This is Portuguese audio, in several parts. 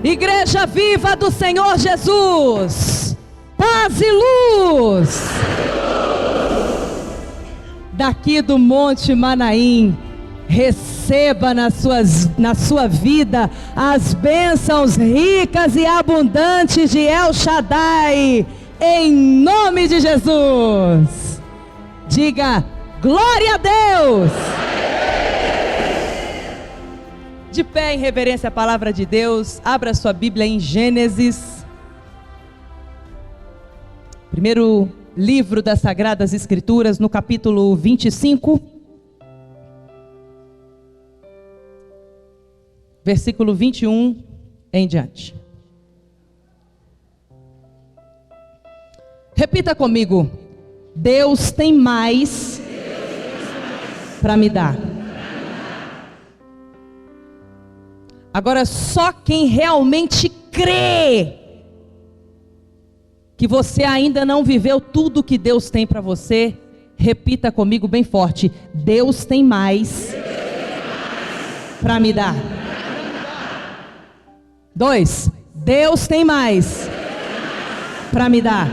Igreja viva do Senhor Jesus, paz e luz. Daqui do Monte Manaim, receba na sua vida as bênçãos ricas e abundantes de El Shaddai, em nome de Jesus. Diga glória a Deus. De pé em reverência à palavra de Deus, abra sua Bíblia em Gênesis, primeiro livro das Sagradas Escrituras, no capítulo 25, versículo 21 em diante. Repita comigo: Deus tem mais para me dar. Agora, só quem realmente crê que você ainda não viveu tudo que Deus tem para você, repita comigo bem forte: Deus tem mais para me dar. 2, Deus tem mais para me dar.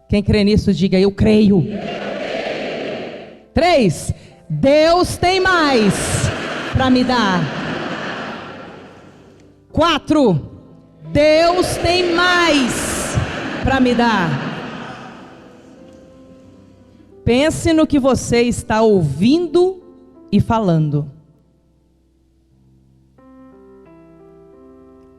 Quem crê nisso, diga: eu creio. 3, Deus tem mais para me dar. 4, Deus tem mais para me dar. Pense no que você está ouvindo e falando.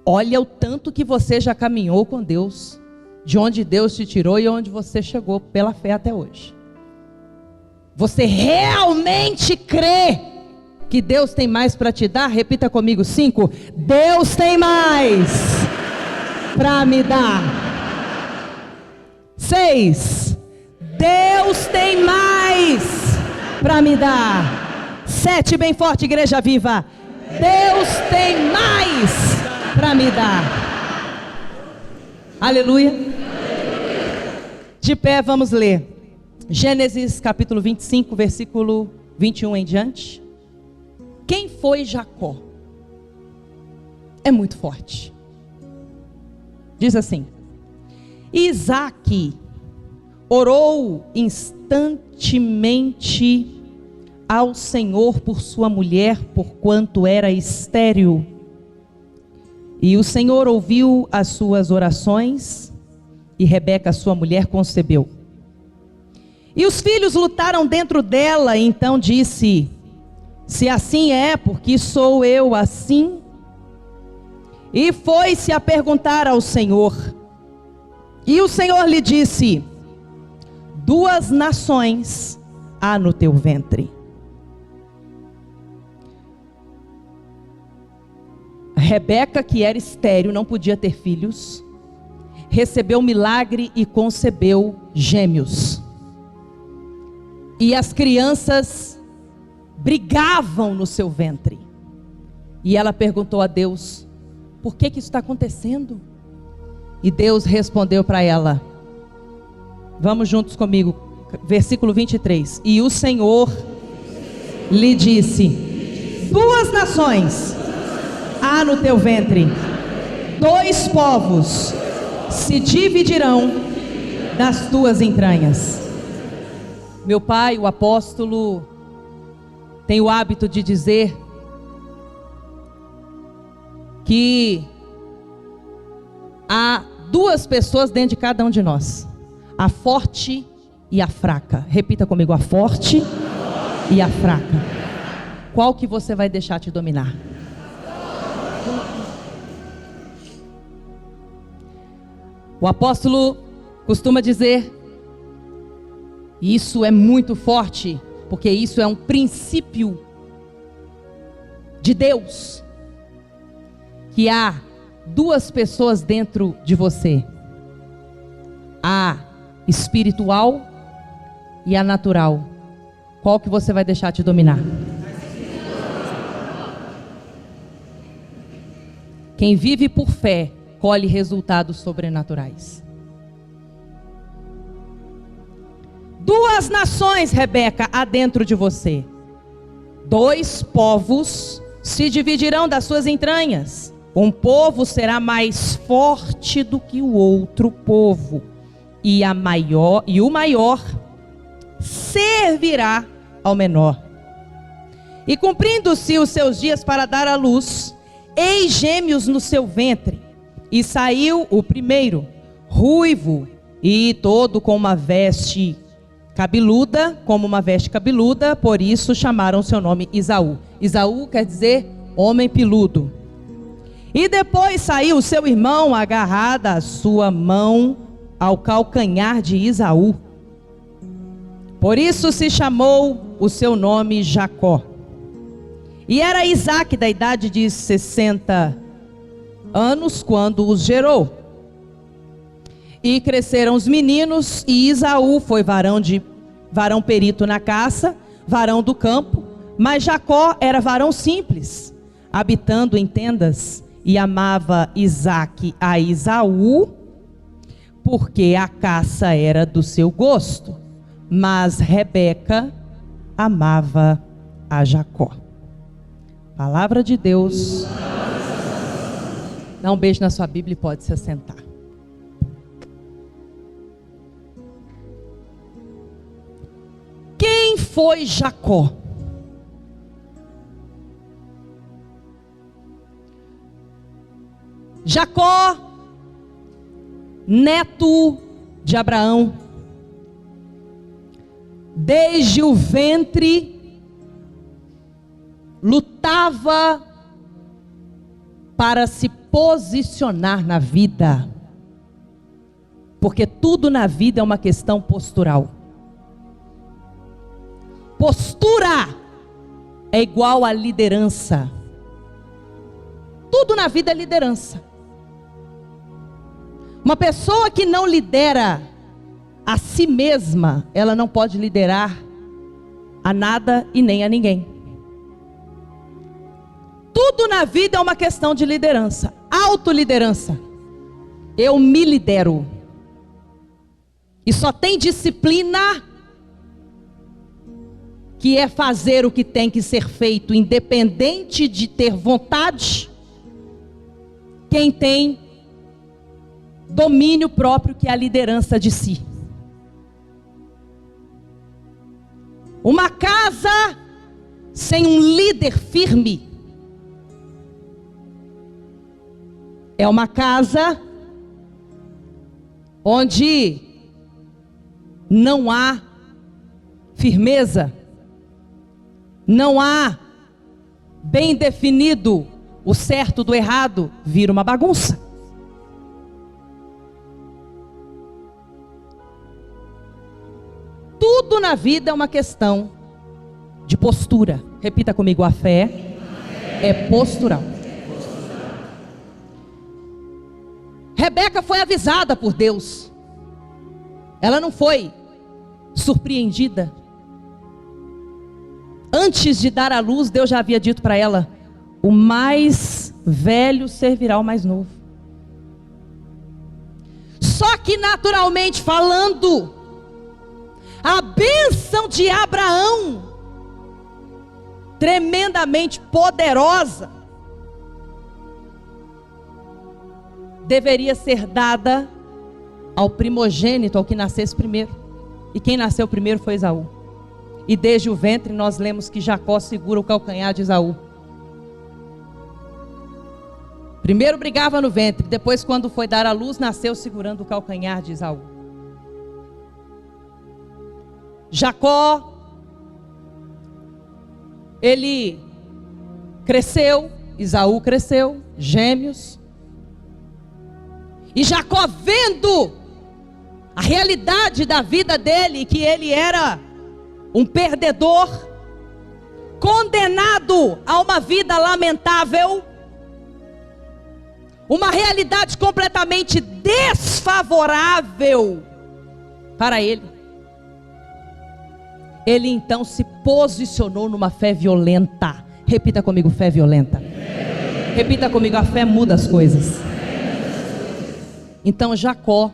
Olha o tanto que você já caminhou com Deus, de onde Deus te tirou e onde você chegou pela fé até hoje. Você realmente crê que Deus tem mais para te dar? Repita comigo. 5, Deus tem mais para me dar. 6, Deus tem mais para me dar. 7, bem forte, igreja viva. Deus tem mais para me dar. Aleluia. De pé, vamos ler Gênesis capítulo 25, versículo 21 em diante. Quem foi Jacó? É muito forte. Diz assim: Isaque orou instantemente ao Senhor por sua mulher, porquanto era estéril. E o Senhor ouviu as suas orações, e Rebeca, sua mulher, concebeu. E os filhos lutaram dentro dela, então disse: se assim é, porque sou eu assim? E foi-se a perguntar ao Senhor. E o Senhor lhe disse: 2 nações há no teu ventre. Rebeca, que era estéril, não podia ter filhos, recebeu milagre e concebeu gêmeos. E as crianças brigavam no seu ventre. E ela perguntou a Deus: por que isso está acontecendo? E Deus respondeu para ela. Vamos juntos comigo, versículo 23. E o Senhor lhe disse: 2 nações há no teu ventre, 2 povos se dividirão das tuas entranhas. Meu pai, o apóstolo, tem o hábito de dizer que há 2 pessoas dentro de cada um de nós: a forte e a fraca. Repita comigo: a forte e a fraca. Qual que você vai deixar te dominar? O apóstolo costuma dizer, isso é muito forte, porque isso é um princípio de Deus, que há 2 pessoas dentro de você: a espiritual e a natural. Qual que você vai deixar te dominar? Quem vive por fé colhe resultados sobrenaturais. 2 nações, Rebeca, há dentro de você. 2 povos se dividirão das suas entranhas. Um povo será mais forte do que o outro povo, e o maior servirá ao menor. E cumprindo-se os seus dias para dar à luz, eis gêmeos no seu ventre. E saiu o primeiro, ruivo, e todo com uma veste cabeluda, por isso chamaram seu nome Esaú. Esaú quer dizer homem peludo. E depois saiu o seu irmão, agarrada a sua mão ao calcanhar de Esaú. Por isso se chamou o seu nome Jacó. E era Isaque da idade de 60 anos quando os gerou. E cresceram os meninos, e Esaú foi varão perito na caça, varão do campo, mas Jacó era varão simples, habitando em tendas, e amava Isaque a Esaú, porque a caça era do seu gosto, mas Rebeca amava a Jacó. Palavra de Deus. Dá um beijo na sua Bíblia e pode se assentar. Quem foi Jacó? Jacó, neto de Abraão, desde o ventre, lutava para se posicionar na vida, porque tudo na vida é uma questão postural. Postura é igual a liderança. Tudo na vida é liderança. Uma pessoa que não lidera a si mesma, ela não pode liderar a nada e nem a ninguém. Tudo na vida é uma questão de liderança, autoliderança. Eu me lidero. E só tem disciplina, que é fazer o que tem que ser feito, independente de ter vontade, quem tem domínio próprio, que é a liderança de si. Uma casa sem um líder firme é uma casa onde não há firmeza, não há bem definido o certo do errado, vira uma bagunça. Tudo na vida é uma questão de postura. Repita comigo: a fé é postural. Rebeca foi avisada por Deus. Ela não foi surpreendida. Antes de dar à luz, Deus já havia dito para ela: o mais velho servirá ao mais novo. Só que naturalmente falando, a bênção de Abraão, tremendamente poderosa, deveria ser dada ao primogênito, ao que nascesse primeiro. E quem nasceu primeiro foi Esaú. E desde o ventre nós lemos que Jacó segura o calcanhar de Esaú. Primeiro brigava no ventre, depois quando foi dar à luz, nasceu segurando o calcanhar de Esaú. Jacó, ele cresceu, Esaú cresceu, gêmeos. E Jacó, vendo a realidade da vida dele, que ele era um perdedor, condenado a uma vida lamentável, uma realidade completamente desfavorável para ele. Ele então se posicionou numa fé violenta. Repita comigo: fé violenta. Repita comigo: a fé muda as coisas. Então Jacó,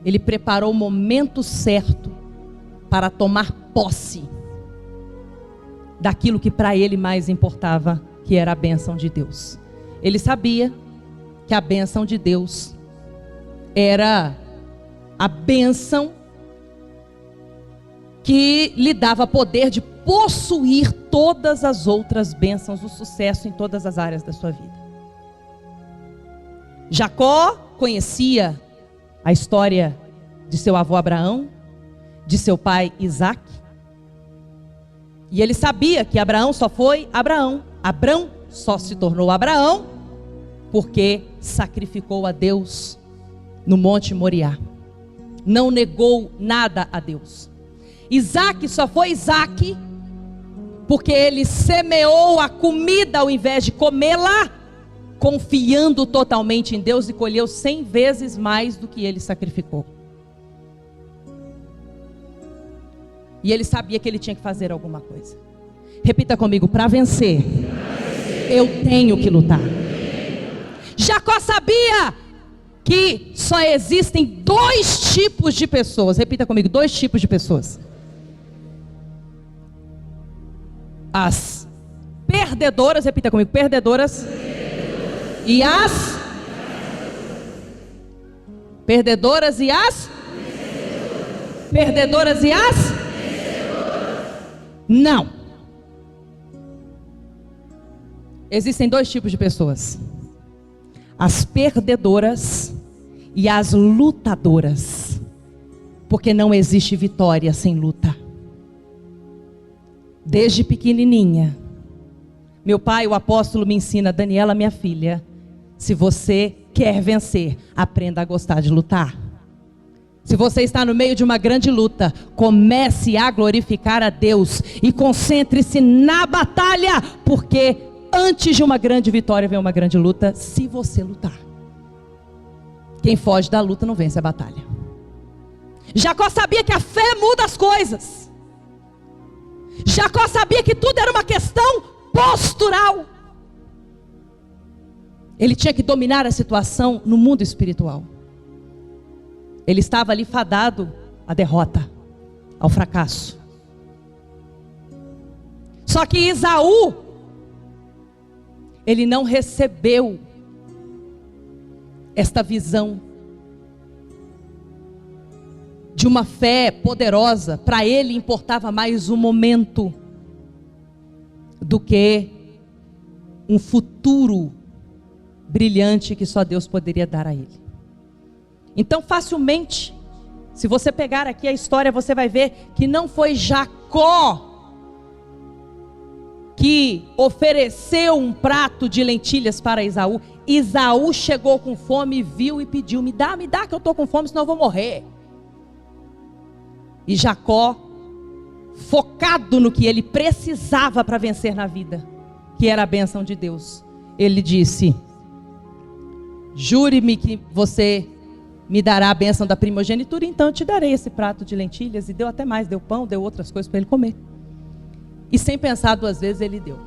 ele preparou o momento certo para tomar posse daquilo que para ele mais importava, que era a bênção de Deus. Ele sabia que a bênção de Deus era a bênção que lhe dava poder de possuir todas as outras bênçãos do sucesso em todas as áreas da sua vida. Jacó conhecia a história de seu avô Abraão, de seu pai Isaac, e ele sabia que Abraão só foi Abraão. Abrão só se tornou Abraão porque sacrificou a Deus no Monte Moriá. Não negou nada a Deus. Isaac só foi Isaac porque ele semeou a comida ao invés de comê-la, confiando totalmente em Deus, e colheu 100 vezes mais do que ele sacrificou. E ele sabia que ele tinha que fazer alguma coisa. Repita comigo: para vencer, eu tenho que lutar. Jacó sabia que só existem 2 tipos de pessoas. Repita comigo: 2 tipos de pessoas. As perdedoras, repita comigo: perdedoras. E as perdedoras e as perdedoras e as não. Existem 2 tipos de pessoas: as perdedoras e as lutadoras. Porque não existe vitória sem luta. Desde pequenininha, meu pai, o apóstolo, me ensina: Daniela, minha filha, se você quer vencer, aprenda a gostar de lutar. Se você está no meio de uma grande luta, comece a glorificar a Deus e concentre-se na batalha, porque antes de uma grande vitória vem uma grande luta, se você lutar. Quem foge da luta não vence a batalha. Jacó sabia que a fé muda as coisas. Jacó sabia que tudo era uma questão postural. Ele tinha que dominar a situação no mundo espiritual. Ele estava ali fadado à derrota, ao fracasso. Só que Esaú, ele não recebeu esta visão de uma fé poderosa. Para ele importava mais o momento do que um futuro brilhante que só Deus poderia dar a ele. Então, facilmente, se você pegar aqui a história, você vai ver que não foi Jacó que ofereceu um prato de lentilhas para Esaú. Esaú chegou com fome, viu e pediu: me dá que eu estou com fome, senão eu vou morrer. E Jacó, focado no que ele precisava para vencer na vida, que era a bênção de Deus, ele disse: jure-me que você me dará a bênção da primogenitura, então eu te darei esse prato de lentilhas. E deu até mais, deu pão, deu outras coisas para ele comer. E sem pensar 2 vezes ele deu.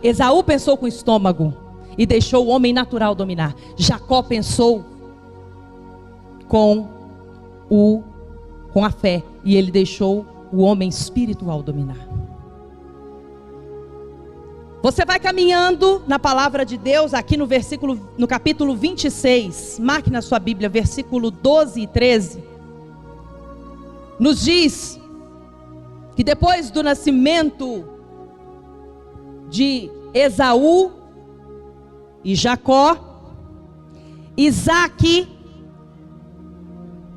Esaú pensou com o estômago e deixou o homem natural dominar. Jacó pensou com a fé, e ele deixou o homem espiritual dominar. Você vai caminhando na palavra de Deus, aqui no capítulo 26, marque na sua Bíblia, versículo 12 e 13, nos diz que depois do nascimento de Esaú e Jacó, Isaac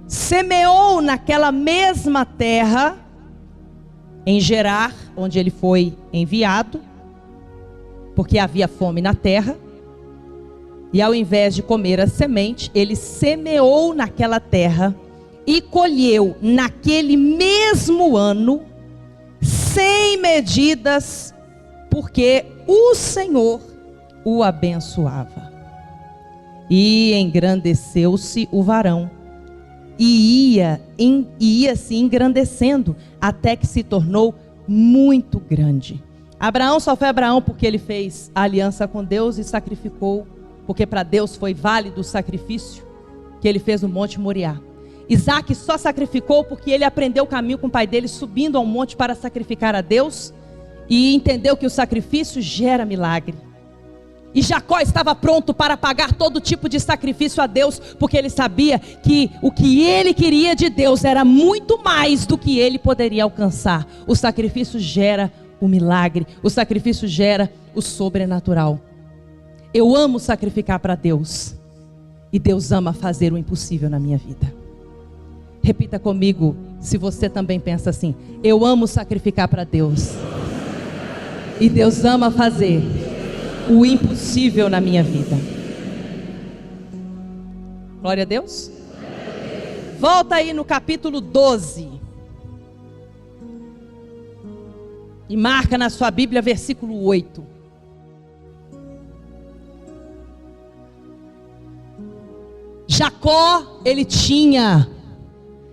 semeou naquela mesma terra, em Gerar, onde ele foi enviado, porque havia fome na terra, e ao invés de comer a semente, ele semeou naquela terra e colheu naquele mesmo ano 100 medidas, porque o Senhor o abençoava. E engrandeceu-se o varão, e ia se engrandecendo, até que se tornou muito grande. Abraão só foi Abraão porque ele fez a aliança com Deus e sacrificou, porque para Deus foi válido o sacrifício que ele fez no Monte Moriá. Isaac só sacrificou porque ele aprendeu o caminho com o pai dele, subindo ao monte para sacrificar a Deus, e entendeu que o sacrifício gera milagre. E Jacó estava pronto para pagar todo tipo de sacrifício a Deus, porque ele sabia que o que ele queria de Deus era muito mais do que ele poderia alcançar. O sacrifício gera o milagre, o sacrifício gera o sobrenatural. Eu amo sacrificar para Deus, e Deus ama fazer o impossível na minha vida. Repita comigo, se você também pensa assim: eu amo sacrificar para Deus, e Deus ama fazer o impossível na minha vida. Glória a Deus. Volta aí no capítulo 12 e marca na sua Bíblia versículo 8. Jacó, ele tinha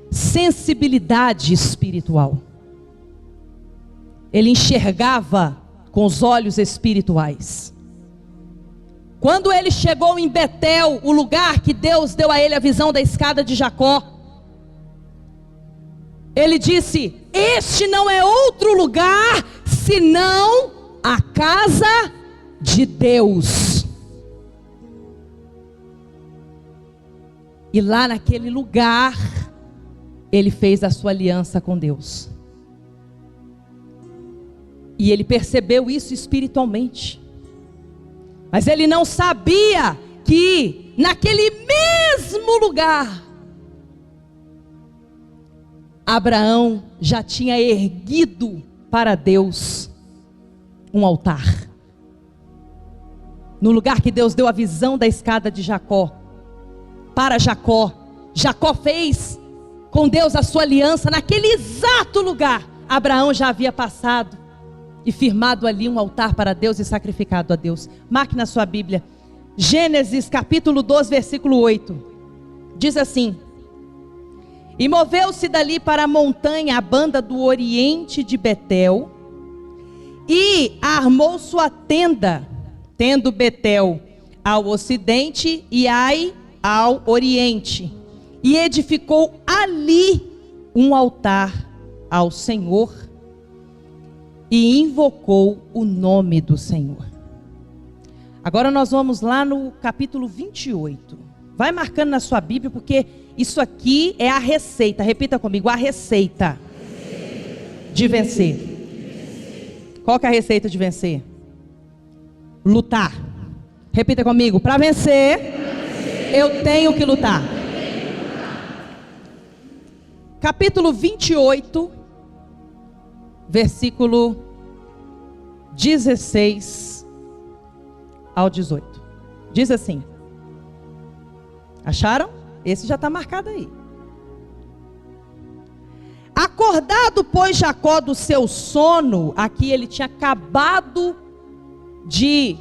sensibilidade espiritual. Ele enxergava com os olhos espirituais. Quando ele chegou em Betel, o lugar que Deus deu a ele a visão da escada de Jacó, ele disse: este não é outro lugar senão a casa de Deus. E lá naquele lugar, ele fez a sua aliança com Deus. E ele percebeu isso espiritualmente. Mas ele não sabia que naquele mesmo lugar, Abraão já tinha erguido para Deus um altar. No lugar que Deus deu a visão da escada de Jacó, para Jacó, Jacó fez com Deus a sua aliança. Naquele exato lugar, Abraão já havia passado e firmado ali um altar para Deus e sacrificado a Deus. Marque na sua Bíblia, Gênesis capítulo 12, versículo 8. Diz assim: e moveu-se dali para a montanha, a banda do oriente de Betel, e armou sua tenda, tendo Betel ao ocidente e Ai ao oriente, e edificou ali um altar ao Senhor, e invocou o nome do Senhor. Agora nós vamos lá no capítulo 28. Vai marcando na sua Bíblia, porque isso aqui é a receita. Repita comigo: a receita de vencer. Qual que é a receita de vencer? Lutar. Repita comigo: para vencer, eu tenho que lutar. Capítulo 28, versículo 16 ao 18. Diz assim. Acharam? Esse já está marcado aí. Acordado, pois, Jacó do seu sono, aqui ele tinha acabado de,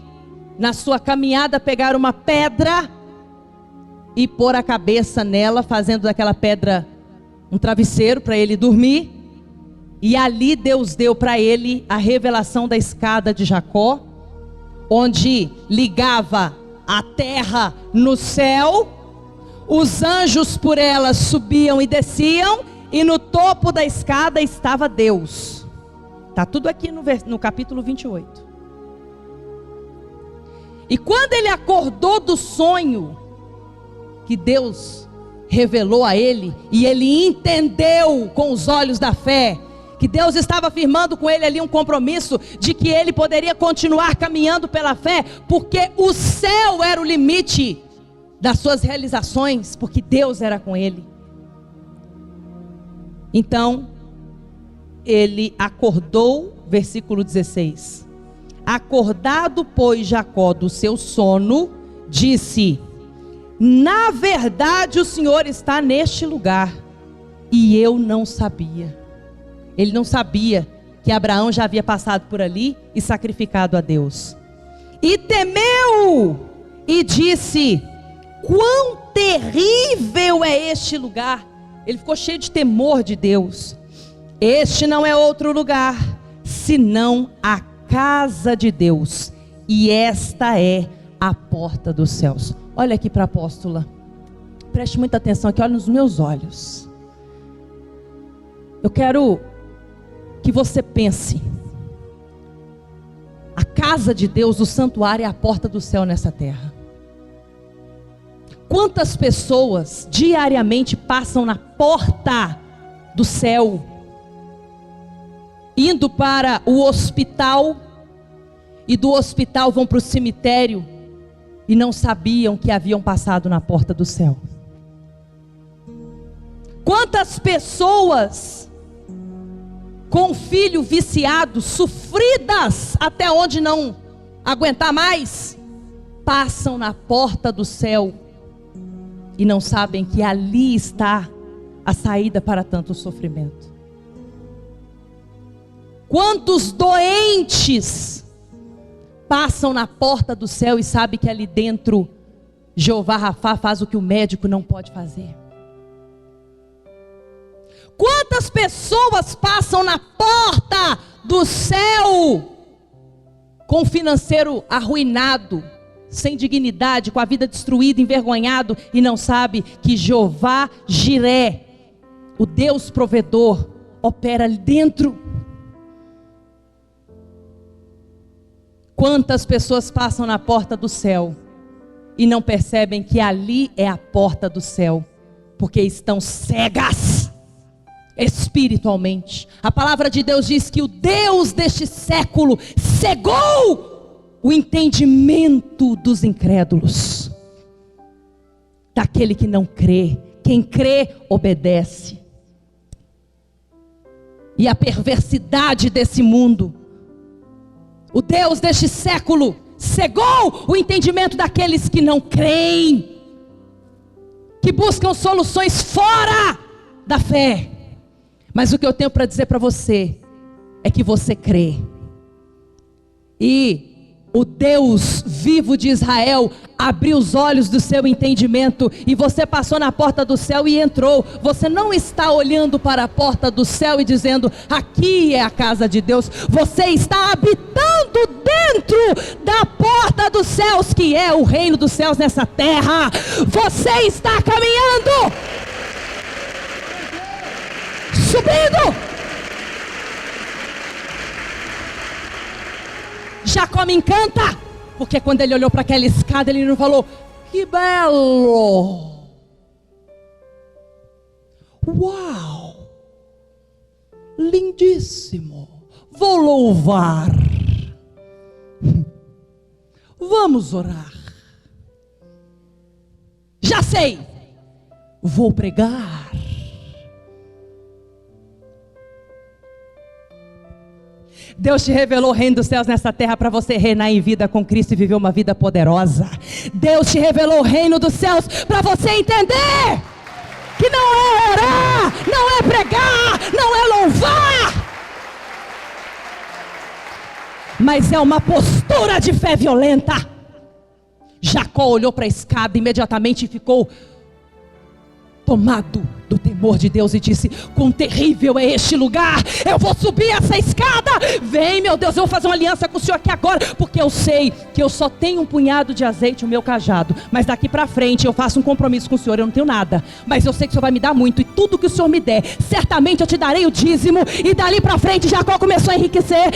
na sua caminhada, pegar uma pedra e pôr a cabeça nela, fazendo daquela pedra um travesseiro para ele dormir. E ali Deus deu para ele a revelação da escada de Jacó, onde ligava a terra no céu, os anjos por ela subiam e desciam, e no topo da escada estava Deus. Está tudo aqui no capítulo 28. E quando ele acordou do sonho que Deus revelou a ele, e ele entendeu com os olhos da fé, que Deus estava firmando com ele ali um compromisso de que ele poderia continuar caminhando pela fé, porque o céu era o limite das suas realizações, porque Deus era com ele. Então, ele acordou, versículo 16. Acordado, pois, Jacó do seu sono, disse: na verdade o Senhor está neste lugar, e eu não sabia. Ele não sabia que Abraão já havia passado por ali e sacrificado a Deus. E temeu e disse: quão terrível é este lugar. Ele ficou cheio de temor de Deus. Este não é outro lugar senão a casa de Deus, e esta é a porta dos céus. Olha aqui para a apóstola, preste muita atenção aqui, olha nos meus olhos. Eu quero que você pense casa de Deus, o santuário, é a porta do céu nessa terra. Quantas pessoas diariamente passam na porta do céu, indo para o hospital, e do hospital vão para o cemitério, e não sabiam que haviam passado na porta do céu. Quantas pessoas com filho viciado, sofridas até onde não aguentar mais, passam na porta do céu e não sabem que ali está a saída para tanto sofrimento. Quantos doentes passam na porta do céu e sabem que ali dentro Jeová Rafá faz o que o médico não pode fazer. Quantas pessoas passam na porta do céu com o financeiro arruinado, sem dignidade, com a vida destruída, envergonhado, e não sabe que Jeová Jiré, o Deus provedor, opera ali dentro. Quantas pessoas passam na porta do céu e não percebem que ali é a porta do céu, porque estão cegas espiritualmente. A palavra de Deus diz que o Deus deste século cegou o entendimento dos incrédulos, daquele que não crê. Quem crê obedece. E a perversidade desse mundo, o Deus deste século cegou o entendimento daqueles que não creem, que buscam soluções fora da fé. Mas o que eu tenho para dizer para você é que você crê. E o Deus vivo de Israel abriu os olhos do seu entendimento, e você passou na porta do céu e entrou. Você não está olhando para a porta do céu e dizendo: aqui é a casa de Deus. Você está habitando dentro da porta dos céus, que é o reino dos céus nessa terra. Você está caminhando, subindo. Jacó me encanta, porque quando ele olhou para aquela escada, ele não falou: que belo, uau, lindíssimo, vou louvar, vamos orar, já sei, vou pregar. Deus te revelou o reino dos céus nessa terra para você reinar em vida com Cristo e viver uma vida poderosa. Deus te revelou o reino dos céus para você entender que não é orar, não é pregar, não é louvar, mas é uma postura de fé violenta. Jacó olhou para a escada imediatamente e ficou tomado do temor de Deus e disse: quão terrível é este lugar, eu vou subir essa escada, vem meu Deus, eu vou fazer uma aliança com o Senhor aqui agora, porque eu sei que eu só tenho um punhado de azeite, o meu cajado, mas daqui para frente eu faço um compromisso com o Senhor, eu não tenho nada, mas eu sei que o Senhor vai me dar muito, e tudo que o Senhor me der, certamente eu te darei o dízimo. E dali para frente Jacó começou a enriquecer,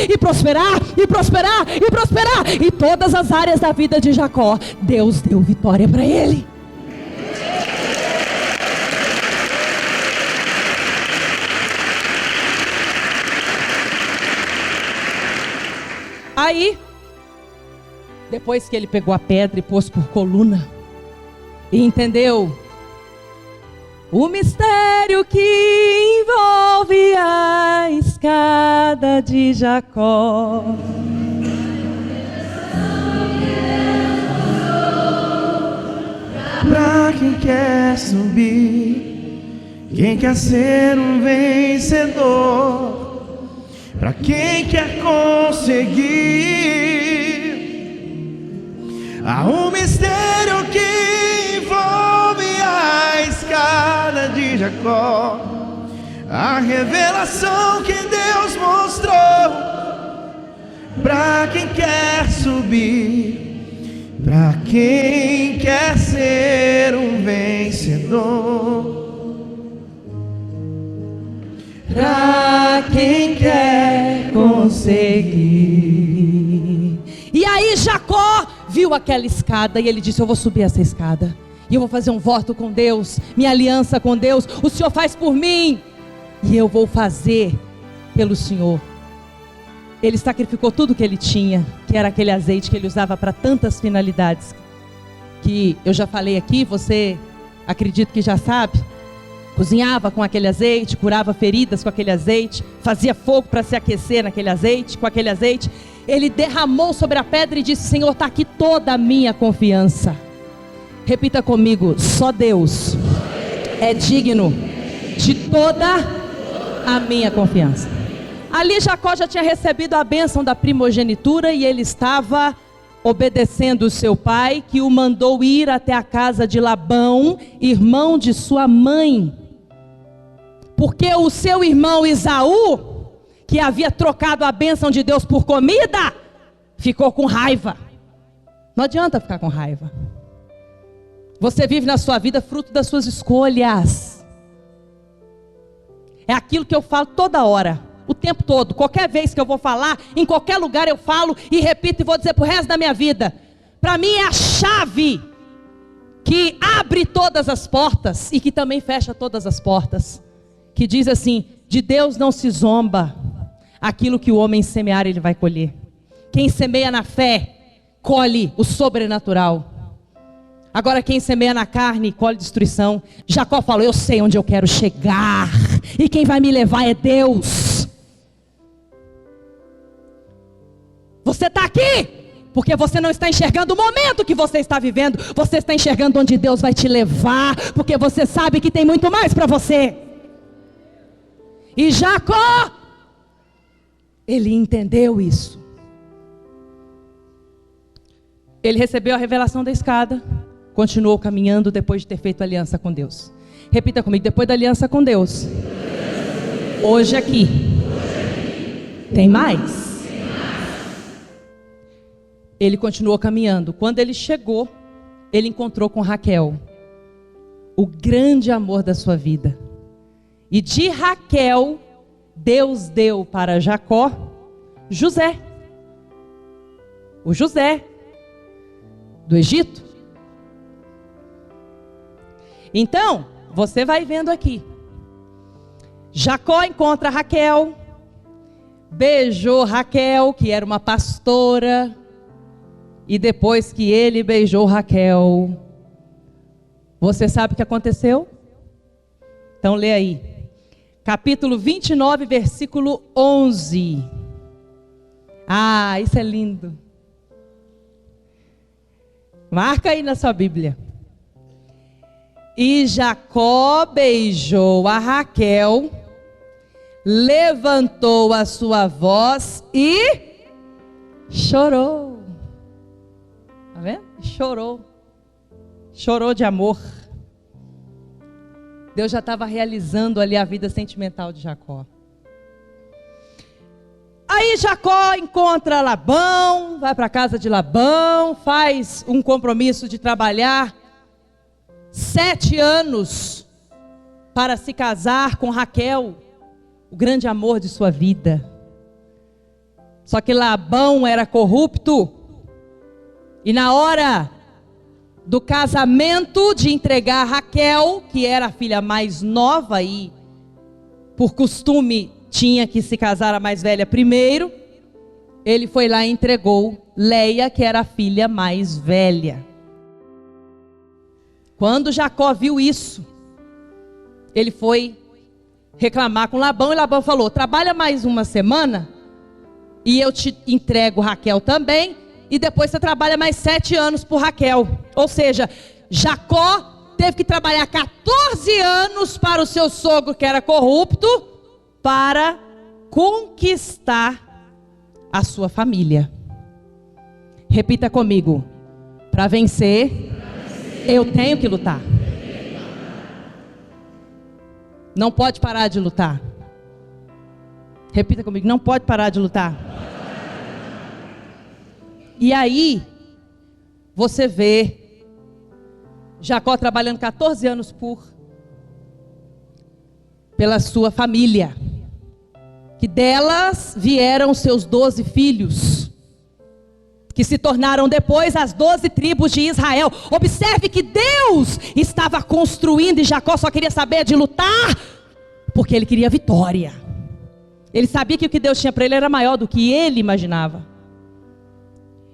e prosperar, e prosperar, e prosperar, e todas as áreas da vida de Jacó, Deus deu vitória para ele. Aí, depois que ele pegou a pedra e pôs por coluna, e entendeu o mistério que envolve a escada de Jacó, pra quem quer subir, quem quer ser um vencedor, pra quem quer conseguir, há um mistério que envolve a escada de Jacó, a revelação que Deus mostrou, pra quem quer subir, pra quem quer ser um vencedor, pra quem quer conseguir. Jacó viu aquela escada e ele disse: eu vou subir essa escada e eu vou fazer um voto com Deus, minha aliança com Deus. O Senhor faz por mim e eu vou fazer pelo Senhor. Ele sacrificou tudo que ele tinha, que era aquele azeite que ele usava para tantas finalidades, que eu já falei aqui, você acredito que já sabe. Cozinhava com aquele azeite, curava feridas com aquele azeite, fazia fogo para se aquecer naquele azeite, com aquele azeite. Ele derramou sobre a pedra e disse: Senhor, está aqui toda a minha confiança. Repita comigo: só Deus é digno de toda a minha confiança. Ali Jacó já tinha recebido a bênção da primogenitura e ele estava obedecendo o seu pai, que o mandou ir até a casa de Labão, irmão de sua mãe. Porque o seu irmão Esaú, que havia trocado a bênção de Deus por comida, ficou com raiva. Não adianta ficar com raiva. Você vive na sua vida fruto das suas escolhas. É aquilo que eu falo toda hora, o tempo todo. Qualquer vez que eu vou falar, em qualquer lugar eu falo e repito e vou dizer pro resto da minha vida. Para mim é a chave que abre todas as portas e que também fecha todas as portas. Que diz assim: de Deus não se zomba, aquilo que o homem semear ele vai colher. Quem semeia na fé, colhe o sobrenatural. Agora quem semeia na carne, colhe destruição. Jacó falou: eu sei onde eu quero chegar, e quem vai me levar é Deus. Você está aqui porque você não está enxergando o momento que você está vivendo. Você está enxergando onde Deus vai te levar, porque você sabe que tem muito mais para você. E Jacó, ele entendeu isso. Ele recebeu a revelação da escada, continuou caminhando depois de ter feito aliança com Deus. Repita comigo: depois da aliança com Deus, hoje aqui, tem mais. Ele continuou caminhando. Quando ele chegou, ele encontrou com Raquel, o grande amor da sua vida. E de Raquel, Deus deu para Jacó José. O José do Egito. Então, você vai vendo aqui. Jacó encontra Raquel, beijou Raquel, que era uma pastora. E depois que ele beijou Raquel, você sabe o que aconteceu? Então lê aí. Capítulo 29, versículo 11. Ah, isso é lindo. Marca aí na sua Bíblia. E Jacó beijou a Raquel, levantou a sua voz e chorou. Tá vendo? Chorou. Chorou de amor. Deus já estava realizando ali a vida sentimental de Jacó. Aí Jacó encontra Labão, vai para a casa de Labão, faz um compromisso de trabalhar 7 anos para se casar com Raquel, o grande amor de sua vida. Só que Labão era corrupto, e na hora do casamento, de entregar Raquel, que era a filha mais nova e por costume tinha que se casar a mais velha primeiro, ele foi lá e entregou Leia, que era a filha mais velha. Quando Jacó viu isso, ele foi reclamar com Labão, e Labão falou: trabalha mais uma semana e eu te entrego Raquel também, e depois você trabalha mais 7 anos por Raquel. Ou seja, Jacó teve que trabalhar 14 anos para o seu sogro, que era corrupto, para conquistar a sua família. Repita comigo: para vencer, eu tenho que lutar. Não pode parar de lutar. Repita comigo: não pode parar de lutar. E aí, você vê Jacó trabalhando 14 anos pela sua família, que delas vieram seus 12 filhos, que se tornaram depois as 12 tribos de Israel. Observe que Deus estava construindo e Jacó só queria saber de lutar, porque ele queria vitória. Ele sabia que o que Deus tinha para ele era maior do que ele imaginava.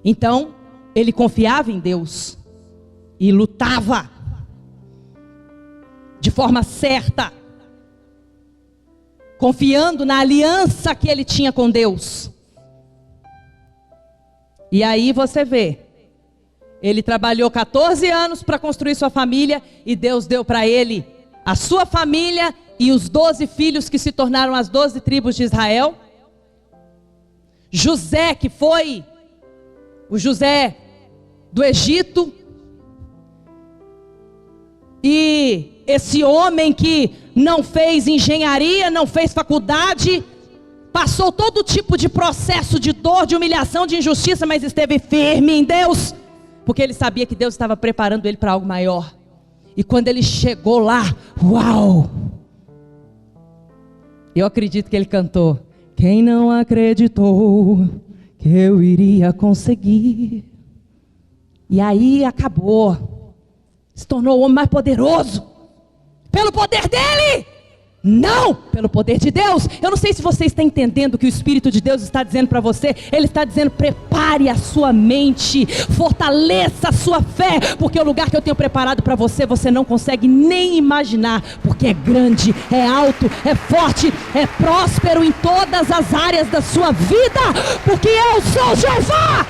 Então, ele confiava em Deus e lutava de forma certa, confiando na aliança que ele tinha com Deus. E aí você vê, ele trabalhou 14 anos para construir sua família, e Deus deu para ele a sua família e os 12 filhos que se tornaram as 12 tribos de Israel. José, que foi o José do Egito, e esse homem que não fez engenharia, não fez faculdade, passou todo tipo de processo de dor, de humilhação, de injustiça, mas esteve firme em Deus, porque ele sabia que Deus estava preparando ele para algo maior. E quando ele chegou lá, uau! Eu acredito que ele cantou: quem não acreditou que eu iria conseguir? E aí acabou, se tornou o homem mais poderoso, pelo poder dele, não pelo poder de Deus. Eu não sei se você está entendendo o que o Espírito de Deus está dizendo para você. Ele está dizendo: prepare a sua mente, fortaleça a sua fé, porque o lugar que eu tenho preparado para você, você não consegue nem imaginar, porque é grande, é alto, é forte, é próspero em todas as áreas da sua vida, porque eu sou Jeová.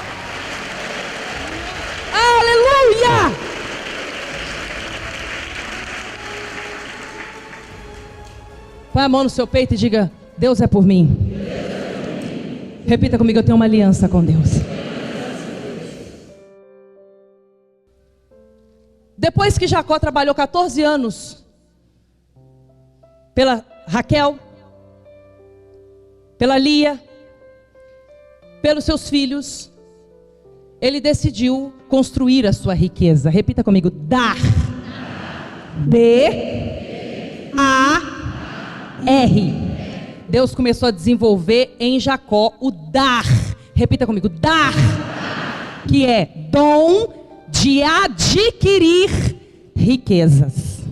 Aleluia! Põe a mão no seu peito e diga: Deus é por mim. Repita comigo: eu tenho uma aliança com Deus. Depois que Jacó trabalhou 14 anos pela Raquel, pela Lia, pelos seus filhos, ele decidiu construir a sua riqueza. Repita comigo: dar. D-A-R. Deus começou a desenvolver em Jacó o dar. Repita comigo: dar, que é dom de adquirir riquezas.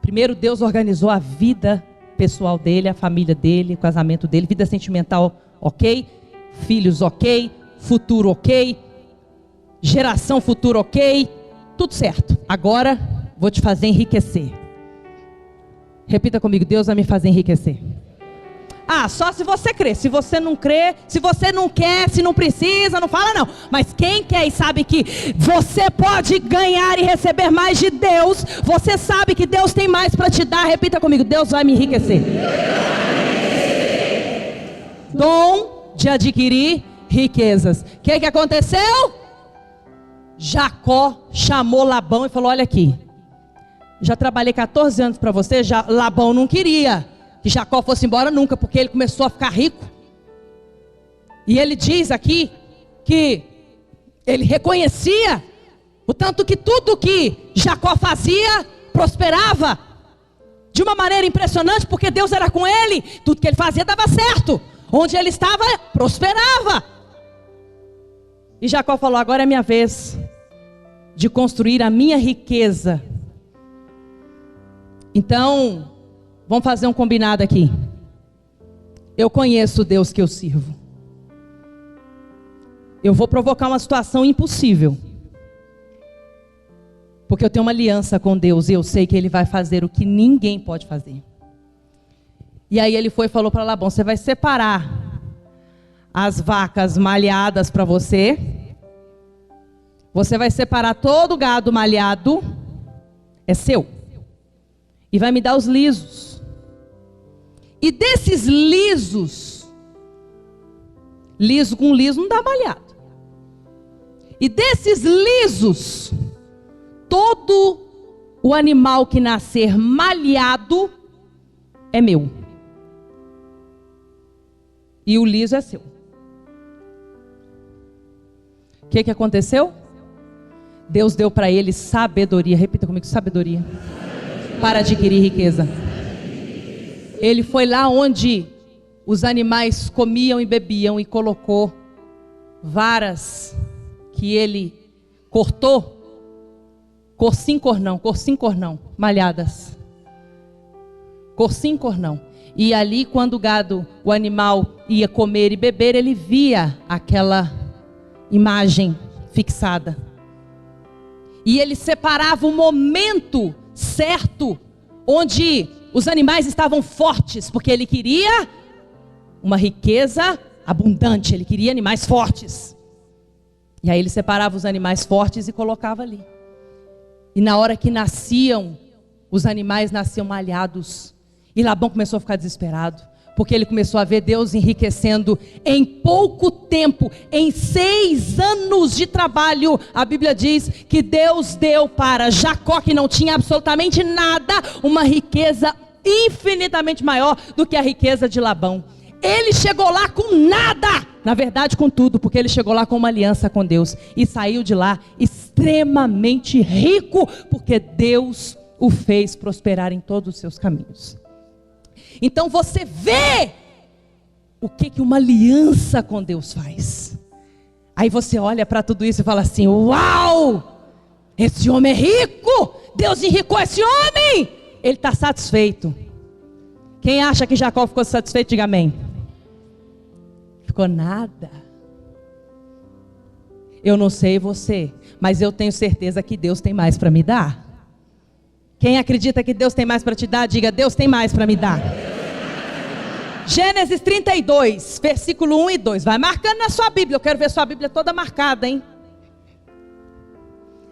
Primeiro Deus organizou a vida pessoal dele, a família dele, o casamento dele, vida sentimental ok, filhos ok, futuro ok, geração futura ok, tudo certo. Agora vou te fazer enriquecer. Repita comigo: Deus vai me fazer enriquecer. Ah, só se você crer. Se você não crê, se você não quer, se não precisa, não fala não. Mas quem quer e sabe que você pode ganhar e receber mais de Deus, você sabe que Deus tem mais para te dar. Repita comigo: Deus vai me enriquecer. Dom de adquirir riquezas. O que aconteceu? Jacó chamou Labão e falou: olha aqui, já trabalhei 14 anos para você. Labão não queria que Jacó fosse embora nunca, porque ele começou a ficar rico. E ele diz aqui que ele reconhecia o tanto que tudo que Jacó fazia prosperava de uma maneira impressionante, porque Deus era com ele. Tudo que ele fazia dava certo, onde ele estava prosperava. E Jacó falou: agora é minha vez de construir a minha riqueza. Então, vamos fazer um combinado aqui. Eu conheço o Deus que eu sirvo. Eu vou provocar uma situação impossível, porque eu tenho uma aliança com Deus e eu sei que Ele vai fazer o que ninguém pode fazer. E aí ele foi e falou para Labão: você vai separar as vacas malhadas para você. Você vai separar todo o gado malhado, é seu. E vai me dar os lisos. E desses lisos, liso com liso não dá malhado. E desses lisos, todo o animal que nascer malhado é meu. E o liso é seu. O que aconteceu? Deus deu para ele sabedoria. Repita comigo: sabedoria. Para adquirir riqueza. Ele foi lá onde os animais comiam e bebiam e colocou varas que ele cortou, cor sim, cor não, malhadas, cor sim, cor não. E ali, quando o animal ia comer e beber, ele via aquela imagem fixada. E ele separava o momento certo, onde os animais estavam fortes, porque ele queria uma riqueza abundante, ele queria animais fortes. E aí ele separava os animais fortes e colocava ali. E na hora que nasciam, os animais nasciam malhados. E Labão começou a ficar desesperado, porque ele começou a ver Deus enriquecendo em pouco tempo, em 6 anos de trabalho. A Bíblia diz que Deus deu para Jacó, que não tinha absolutamente nada, uma riqueza infinitamente maior do que a riqueza de Labão. Ele chegou lá com nada, na verdade com tudo, porque ele chegou lá com uma aliança com Deus e saiu de lá extremamente rico, porque Deus o fez prosperar em todos os seus caminhos. Então você vê o que uma aliança com Deus faz. Aí você olha para tudo isso e fala assim: uau, esse homem é rico, Deus enricou esse homem, ele está satisfeito. Quem acha que Jacó ficou satisfeito, diga amém. Ficou nada. Eu não sei você, mas eu tenho certeza que Deus tem mais para me dar. Quem acredita que Deus tem mais para te dar, diga: Deus tem mais para me dar. Gênesis 32, versículo 1 e 2. Vai marcando na sua Bíblia, eu quero ver sua Bíblia toda marcada, hein?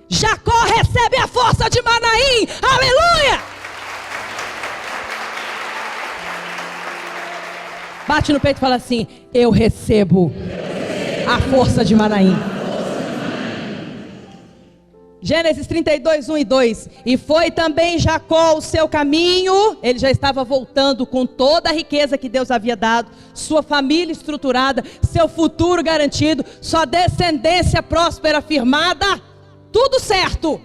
Jacó recebe a força de Manaim, aleluia! Bate no peito e fala assim: eu recebo a força de Manaim. Gênesis 32, 1 e 2. E foi também Jacó o seu caminho. Ele já estava voltando com toda a riqueza que Deus havia dado, sua família estruturada, seu futuro garantido, sua descendência próspera, firmada, tudo certo,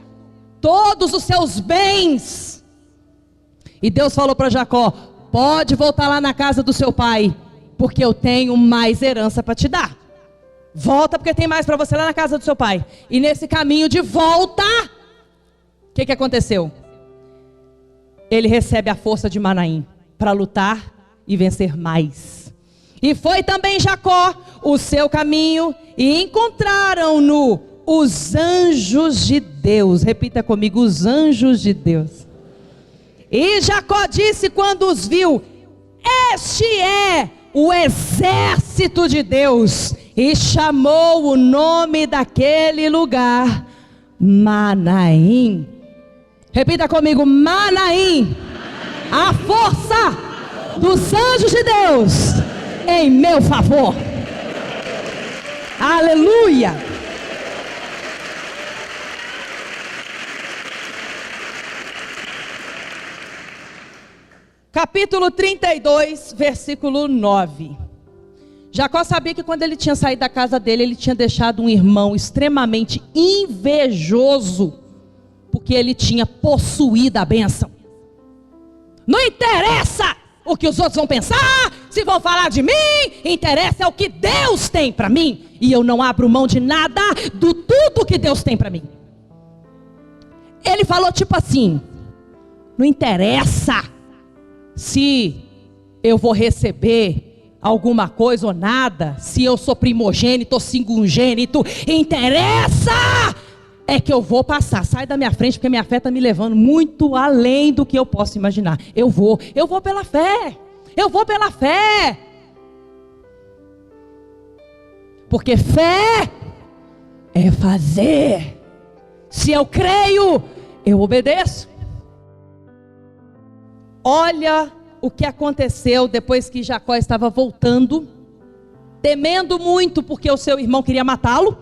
todos os seus bens. E Deus falou para Jacó: pode voltar lá na casa do seu pai, porque eu tenho mais herança para te dar. Volta, porque tem mais para você lá na casa do seu pai. E nesse caminho de volta, o que aconteceu? Ele recebe a força de Manaim para lutar e vencer mais. E foi também Jacó o seu caminho, e encontraram-no os anjos de Deus. Repita comigo: os anjos de Deus. E Jacó disse quando os viu: este é o exército de Deus. E chamou o nome daquele lugar Manaim. Repita comigo: Manaim. A força dos anjos de Deus em meu favor. Aleluia. Capítulo 32, versículo 9. Jacó sabia que quando ele tinha saído da casa dele, ele tinha deixado um irmão extremamente invejoso, porque ele tinha possuído a bênção. Não interessa o que os outros vão pensar, se vão falar de mim, interessa é o que Deus tem para mim, e eu não abro mão de nada do tudo que Deus tem para mim. Ele falou tipo assim: não interessa se eu vou receber alguma coisa ou nada, se eu sou primogênito ou segungênito, interessa é que eu vou passar. Sai da minha frente, porque minha fé está me levando muito além do que eu posso imaginar. Eu vou pela fé, eu vou pela fé, porque fé é fazer. Se eu creio, eu obedeço. Olha o que aconteceu depois que Jacó estava voltando, temendo muito porque o seu irmão queria matá-lo,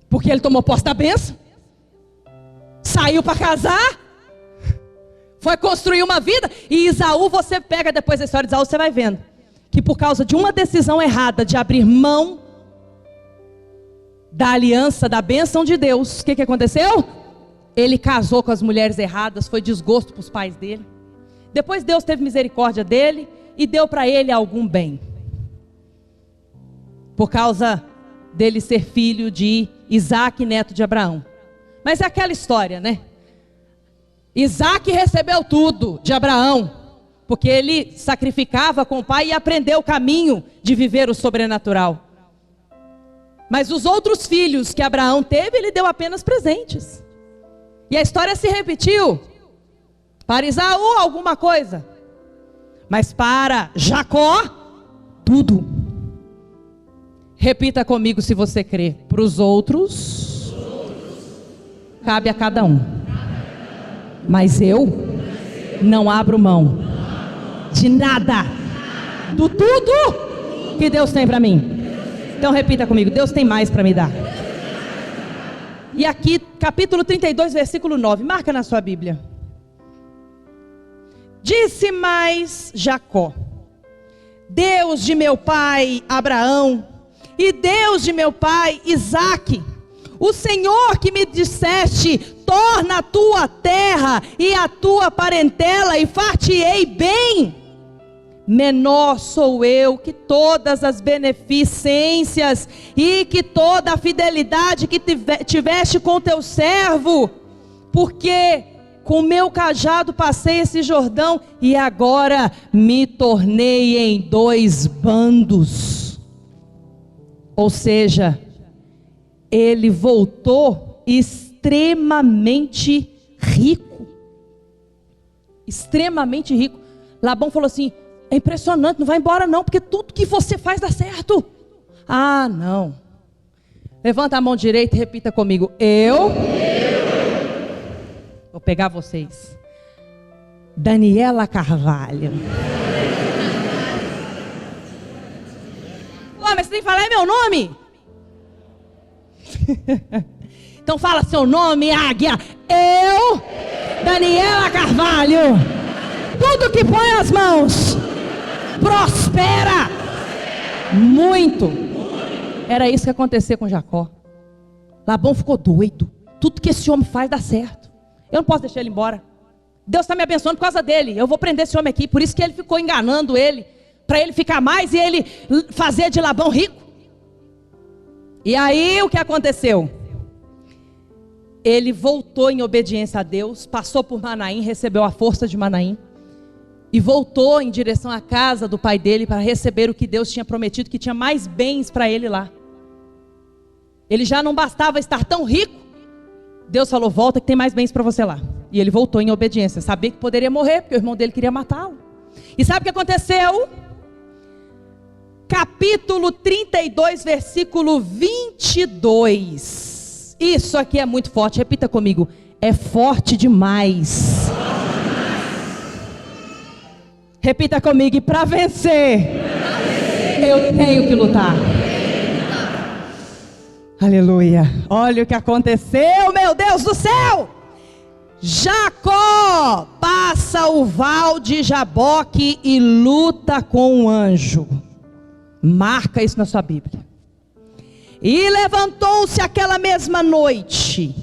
porque ele tomou posse da bênção, saiu para casar, foi construir uma vida. E Isaú, você pega depois da história de Isaú, você vai vendo que por causa de uma decisão errada de abrir mão da aliança, da bênção de Deus, o que aconteceu? Ele casou com as mulheres erradas, foi desgosto para os pais dele. Depois Deus teve misericórdia dele e deu para ele algum bem, por causa dele ser filho de Isaque, neto de Abraão. Mas é aquela história, né? Isaque recebeu tudo de Abraão, porque ele sacrificava com o pai e aprendeu o caminho de viver o sobrenatural. Mas os outros filhos que Abraão teve, ele deu apenas presentes. E a história se repetiu. Para Esaú, alguma coisa. Mas para Jacó, tudo. Repita comigo se você crê. Para os outros, cabe a cada um. Mas eu não abro mão de nada, do tudo que Deus tem para mim. Então repita comigo, Deus tem mais para me dar. E aqui, capítulo 32, versículo 9, marca na sua Bíblia. Disse mais Jacó: Deus de meu pai Abraão e Deus de meu pai Isaque, o Senhor que me disseste, torna a tua terra e a tua parentela e far-te-ei bem. Menor sou eu que todas as beneficências e que toda a fidelidade que tiveste com teu servo, porque com meu cajado passei esse Jordão e agora me tornei em 2 bandos. Ou seja, ele voltou extremamente rico. Extremamente rico. Labão falou assim: é impressionante, não vai embora não, porque tudo que você faz dá certo. Ah, não. Levanta a mão direita e repita comigo: eu. Vou pegar vocês. Daniela Carvalho. Pô, mas você tem que falar meu nome? Então fala seu nome, águia. Eu, Daniela Carvalho. Tudo que põe as mãos prospera muito. Era isso que aconteceu com Jacó. Labão ficou doido. Tudo que esse homem faz dá certo. Eu não posso deixar ele embora. Deus está me abençoando por causa dele. Eu vou prender esse homem aqui. Por isso que ele ficou enganando ele, para ele ficar mais e ele fazer de Labão rico. E aí o que aconteceu? Ele voltou em obediência a Deus, passou por Manaim, recebeu a força de Manaim e voltou em direção à casa do pai dele para receber o que Deus tinha prometido, que tinha mais bens para ele lá. Ele já não bastava estar tão rico. Deus falou: volta que tem mais bens para você lá. E ele voltou em obediência, sabia que poderia morrer, porque o irmão dele queria matá-lo. E sabe o que aconteceu? Capítulo 32, versículo 22. Isso aqui é muito forte, repita comigo: é forte demais. Repita comigo: e para vencer, eu tenho que lutar. Aleluia. Olha o que aconteceu, meu Deus do céu. Jacó passa o val de Jaboque e luta com um anjo. Marca isso na sua Bíblia. E levantou-se aquela mesma noite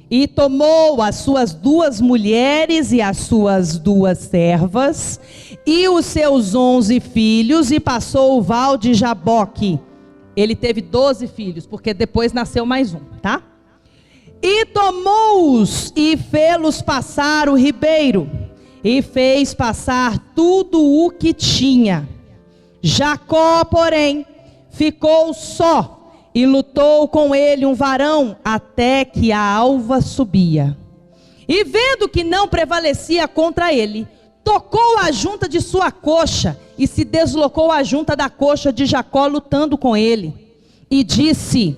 e tomou as suas 2 mulheres e as suas 2 servas e os seus 11 filhos e passou o val de Jaboque. Ele teve 12 filhos, porque depois nasceu mais um, tá? E tomou-os e fê-los passar o ribeiro, e fez passar tudo o que tinha. Jacó, porém, ficou só, e lutou com ele um varão, até que a alva subia. E vendo que não prevalecia contra ele, tocou a junta de sua coxa, e se deslocou a junta da coxa de Jacó, lutando com ele. E disse: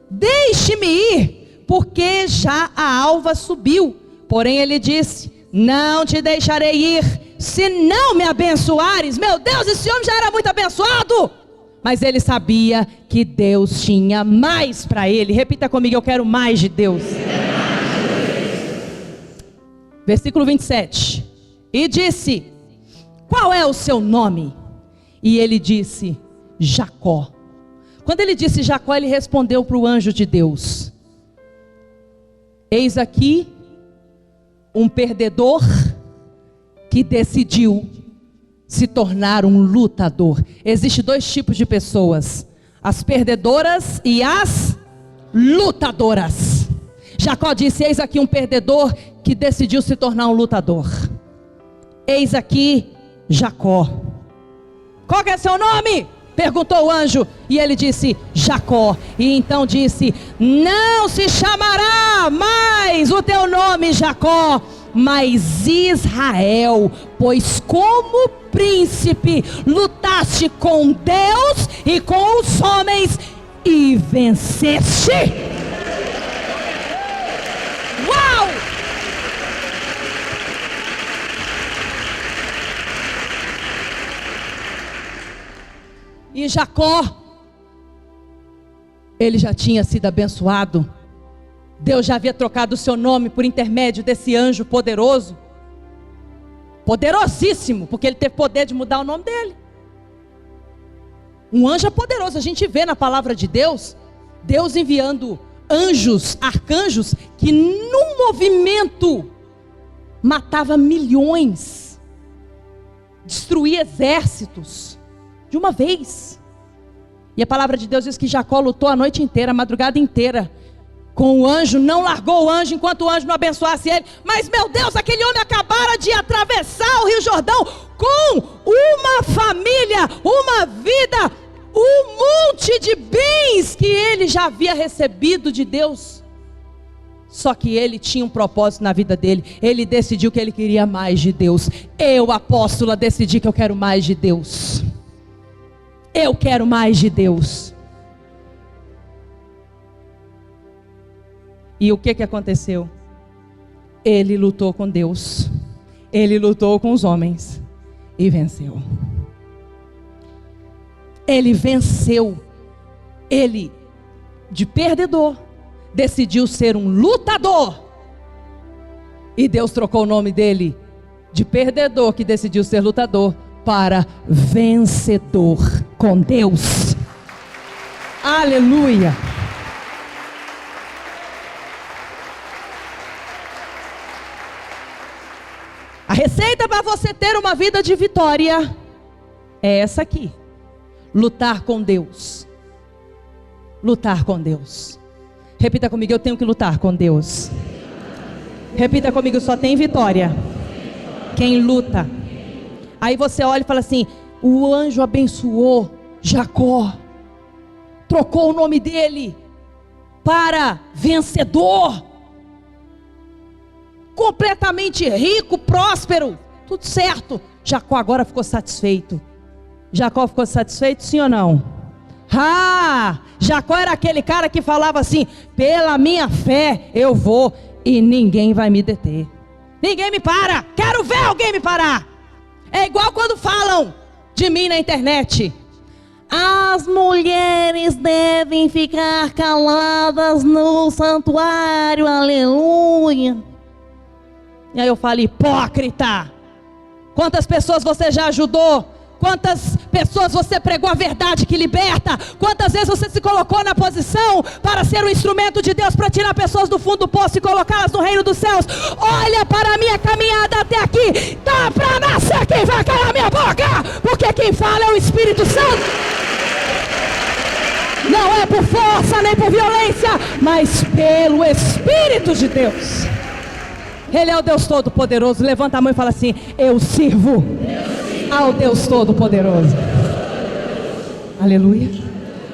deixe-me ir, porque já a alva subiu. Porém ele disse: não te deixarei ir, se não me abençoares. Meu Deus, esse homem já era muito abençoado, mas ele sabia que Deus tinha mais para ele. Repita comigo: eu quero mais de Deus. Versículo 27. E disse: qual é o seu nome? E ele disse: Jacó. Quando ele disse Jacó, ele respondeu para o anjo de Deus: eis aqui um perdedor que decidiu se tornar um lutador. Existem 2 tipos de pessoas: as perdedoras e as lutadoras. Jacó disse: eis aqui um perdedor que decidiu se tornar um lutador. Eis aqui Jacó. Qual que é seu nome? Perguntou o anjo. E ele disse: Jacó. E então disse: não se chamará mais o teu nome Jacó, mas Israel, pois como príncipe lutaste com Deus e com os homens e venceste. Uau! E Jacó, ele já tinha sido abençoado. Deus já havia trocado o seu nome por intermédio desse anjo poderoso. Poderosíssimo, porque ele teve poder de mudar o nome dele. Um anjo é poderoso, a gente vê na palavra de Deus, Deus enviando anjos, arcanjos, que num movimento matava milhões, destruía exércitos, de uma vez. E a palavra de Deus diz que Jacó lutou a noite inteira, a madrugada inteira, com o anjo, não largou o anjo enquanto o anjo não abençoasse ele. Mas meu Deus, aquele homem acabara de atravessar o Rio Jordão com uma família, uma vida, um monte de bens que ele já havia recebido de Deus. Só que ele tinha um propósito na vida dele. Ele decidiu que ele queria mais de Deus. Eu, apóstola, decidi que eu quero mais de Deus. Eu quero mais de Deus. E o que aconteceu? Ele lutou com Deus. Ele lutou com os homens. E venceu. Ele venceu. Ele, de perdedor, decidiu ser um lutador. E Deus trocou o nome dele de perdedor, que decidiu ser lutador, para vencedor com Deus. Aleluia. A receita para você ter uma vida de vitória é essa aqui: lutar com Deus. Lutar com Deus. Repita comigo: eu tenho que lutar com Deus. Repita comigo: só tem vitória quem luta. Aí você olha e fala assim: o anjo abençoou Jacó, trocou o nome dele para vencedor, completamente rico, próspero, tudo certo. Jacó agora ficou satisfeito. Jacó ficou satisfeito, sim ou não? Jacó era aquele cara que falava assim: pela minha fé eu vou e ninguém vai me deter. Ninguém me para. Quero ver alguém me parar. É igual quando falam de mim na internet: as mulheres devem ficar caladas no santuário, aleluia. E aí eu falo: hipócrita. Quantas pessoas você já ajudou? Quantas pessoas você pregou a verdade que liberta? Quantas vezes você se colocou na posição para ser um instrumento de Deus, para tirar pessoas do fundo do poço e colocá-las no reino dos céus? Olha para a minha caminhada até aqui. Tá para nascer quem vai calar minha boca, porque quem fala é o Espírito Santo. Não é por força nem por violência, mas pelo Espírito de Deus. Ele é o Deus Todo-Poderoso. Levanta a mão e fala assim: eu sirvo ao Deus Todo-Poderoso. Aleluia.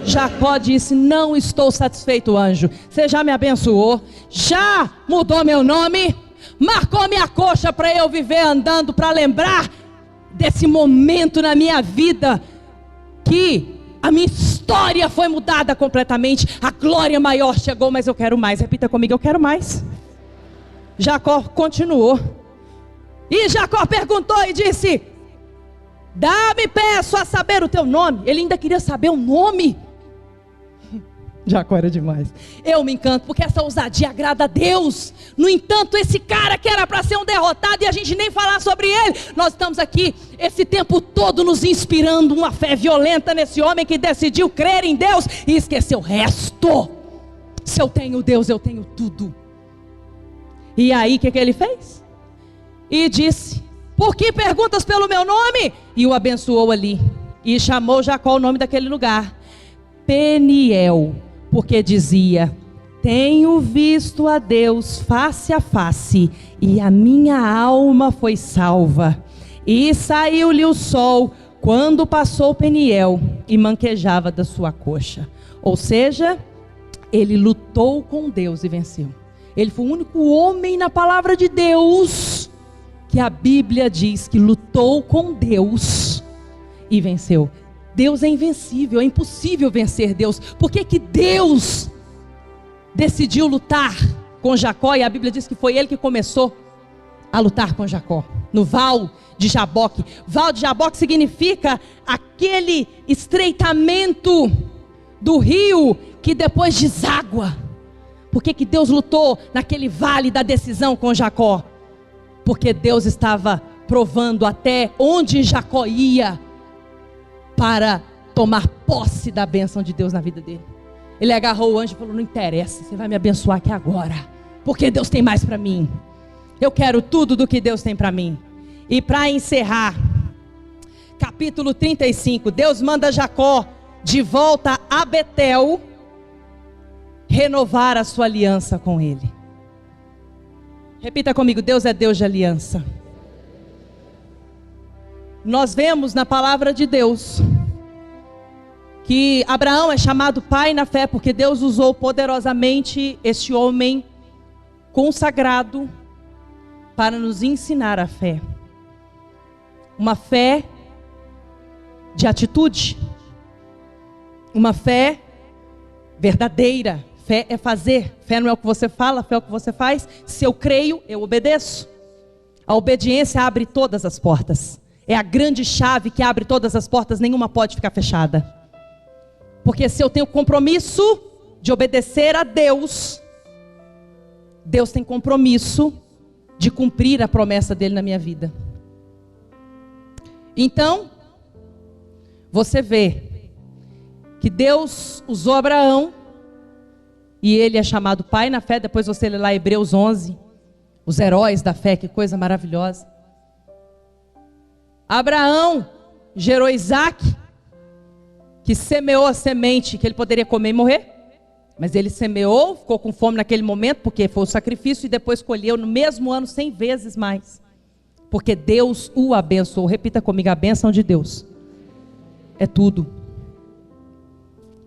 Jacó disse: não estou satisfeito, anjo. Você já me abençoou, já mudou meu nome, marcou minha coxa para eu viver andando, para lembrar desse momento na minha vida que a minha história foi mudada completamente. A glória maior chegou, mas eu quero mais. Repita comigo: eu quero mais. Jacó continuou. E Jacó perguntou e disse: dá-me, peço, a saber o teu nome. Ele ainda queria saber o nome. Jacó era demais. Eu me encanto, porque essa ousadia agrada a Deus. No entanto, esse cara que era para ser um derrotado e a gente nem falar sobre ele, nós estamos aqui esse tempo todo nos inspirando uma fé violenta nesse homem que decidiu crer em Deus e esquecer o resto. Se eu tenho Deus, eu tenho tudo. E aí o que ele fez? E disse: por que perguntas pelo meu nome? E o abençoou ali. E chamou Jacó o nome daquele lugar Peniel, porque dizia: tenho visto a Deus face a face, e a minha alma foi salva. E saiu-lhe o sol quando passou Peniel, e manquejava da sua coxa. Ou seja, ele lutou com Deus e venceu. Ele foi o único homem na palavra de Deus que a Bíblia diz que lutou com Deus e venceu. Deus é invencível, é impossível vencer Deus. Por que que Deus decidiu lutar com Jacó? E a Bíblia diz que foi ele que começou a lutar com Jacó, no Val de Jaboque. Val de Jaboque significa aquele estreitamento do rio que depois deságua. Por que que Deus lutou naquele vale da decisão com Jacó? Porque Deus estava provando até onde Jacó ia para tomar posse da bênção de Deus na vida dele. Ele agarrou o anjo e falou: não interessa, você vai me abençoar aqui agora, porque Deus tem mais para mim. Eu quero tudo do que Deus tem para mim. E para encerrar, capítulo 35, Deus manda Jacó de volta a Betel, renovar a sua aliança com ele. Repita comigo: Deus é Deus de aliança. Nós vemos na palavra de Deus que Abraão é chamado pai na fé, porque Deus usou poderosamente este homem consagrado para nos ensinar a fé. Uma fé de atitude, uma fé verdadeira. Fé é fazer, fé não é o que você fala, fé é o que você faz. Se eu creio, eu obedeço. A obediência abre todas as portas. É a grande chave que abre todas as portas, nenhuma pode ficar fechada. Porque se eu tenho compromisso de obedecer a Deus, Deus tem compromisso de cumprir a promessa dele na minha vida. Então, você vê que Deus usou Abraão, e ele é chamado pai na fé. Depois você lê lá Hebreus 11, os heróis da fé, que coisa maravilhosa. Abraão gerou Isaac, que semeou a semente que ele poderia comer e morrer. Mas ele semeou, ficou com fome naquele momento, porque foi o sacrifício, e depois colheu no mesmo ano 100 vezes mais. Porque Deus o abençoou. Repita comigo: a bênção de Deus é tudo.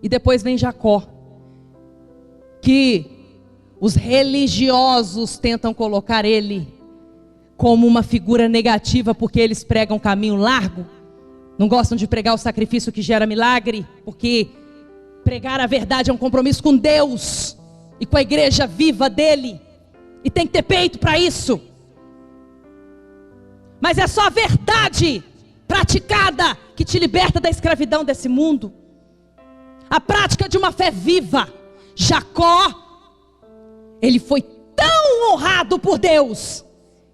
E depois vem Jacó, que os religiosos tentam colocar ele como uma figura negativa, porque eles pregam caminho largo. Não gostam de pregar o sacrifício que gera milagre, porque pregar a verdade é um compromisso com Deus e com a igreja viva dele, e tem que ter peito para isso. Mas é só a verdade praticada que te liberta da escravidão desse mundo. A prática de uma fé viva. Jacó, ele foi tão honrado por Deus,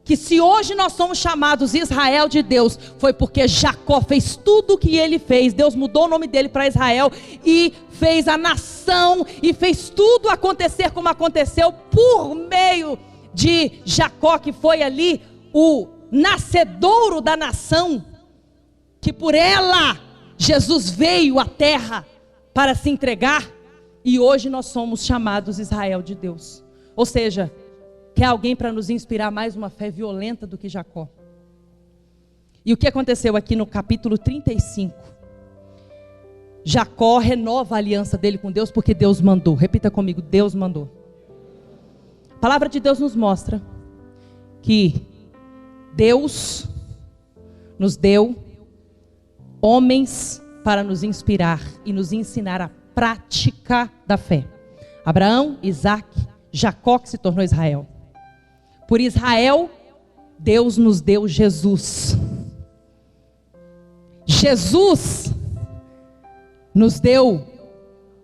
que se hoje nós somos chamados Israel de Deus, foi porque Jacó fez tudo o que ele fez. Deus mudou o nome dele para Israel e fez a nação, e fez tudo acontecer como aconteceu por meio de Jacó, que foi ali o nascedouro da nação, que por ela Jesus veio à terra para se entregar, e hoje nós somos chamados Israel de Deus. Ou seja, quer alguém para nos inspirar mais uma fé violenta do que Jacó? E o que aconteceu aqui no capítulo 35? Jacó renova a aliança dele com Deus, porque Deus mandou. Repita comigo: Deus mandou. A palavra de Deus nos mostra que Deus nos deu homens para nos inspirar e nos ensinar a prática da fé. Abraão, Isaac, Jacó, que se tornou Israel. Por Israel, Deus nos deu Jesus. Jesus nos deu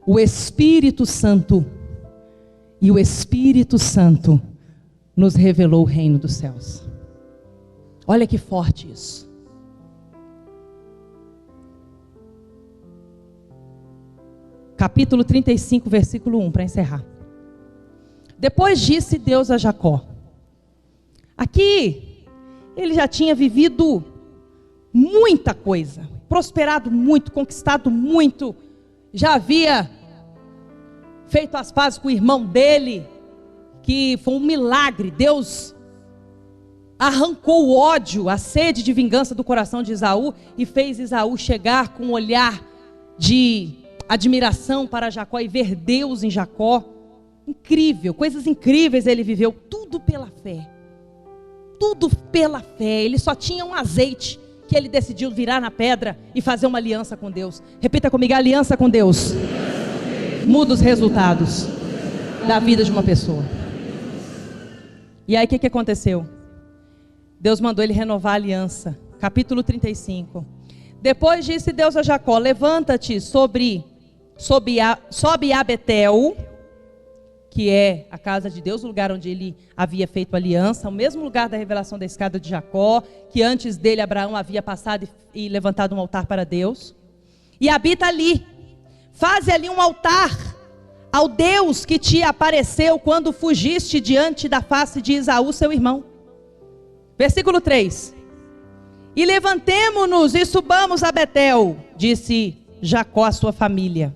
o Espírito Santo, e o Espírito Santo nos revelou o reino dos céus. Olha que forte isso. Capítulo 35, versículo 1, para encerrar. Depois disse Deus a Jacó. Aqui, ele já tinha vivido muita coisa, prosperado muito, conquistado muito, já havia feito as pazes com o irmão dele, que foi um milagre. Deus arrancou o ódio, a sede de vingança do coração de Esaú e fez Esaú chegar com um olhar de admiração para Jacó e ver Deus em Jacó. Incrível, coisas incríveis ele viveu, tudo pela fé. Tudo pela fé. Ele só tinha um azeite que ele decidiu virar na pedra e fazer uma aliança com Deus. Repita comigo: aliança com Deus muda os resultados da vida de uma pessoa. E aí o que aconteceu? Deus mandou ele renovar a aliança. Capítulo 35. Depois disse Deus a Jacó: levanta-te, sobe a Betel, que é a casa de Deus, o lugar onde ele havia feito aliança, o mesmo lugar da revelação da escada de Jacó, que antes dele Abraão havia passado e levantado um altar para Deus. E habita ali, faze ali um altar ao Deus que te apareceu quando fugiste diante da face de Esaú, seu irmão. Versículo 3. E levantemo-nos e subamos a Betel, disse Jacó à sua família.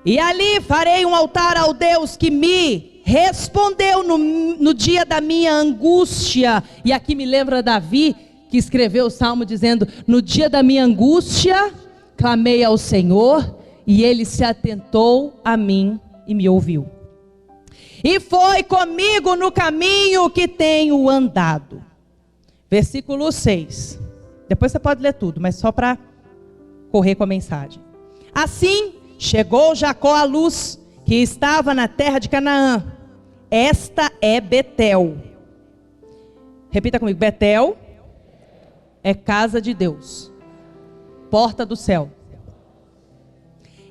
E ali farei um altar ao Deus que me respondeu no dia da minha angústia. E aqui me lembra Davi, que escreveu o salmo dizendo: no dia da minha angústia, clamei ao Senhor, e ele se atentou a mim e me ouviu. E foi comigo no caminho que tenho andado. Versículo 6. Depois você pode ler tudo, mas só para correr com a mensagem. Assim chegou Jacó à luz que estava na terra de Canaã. Esta é Betel. Repita comigo: Betel é casa de Deus, porta do céu.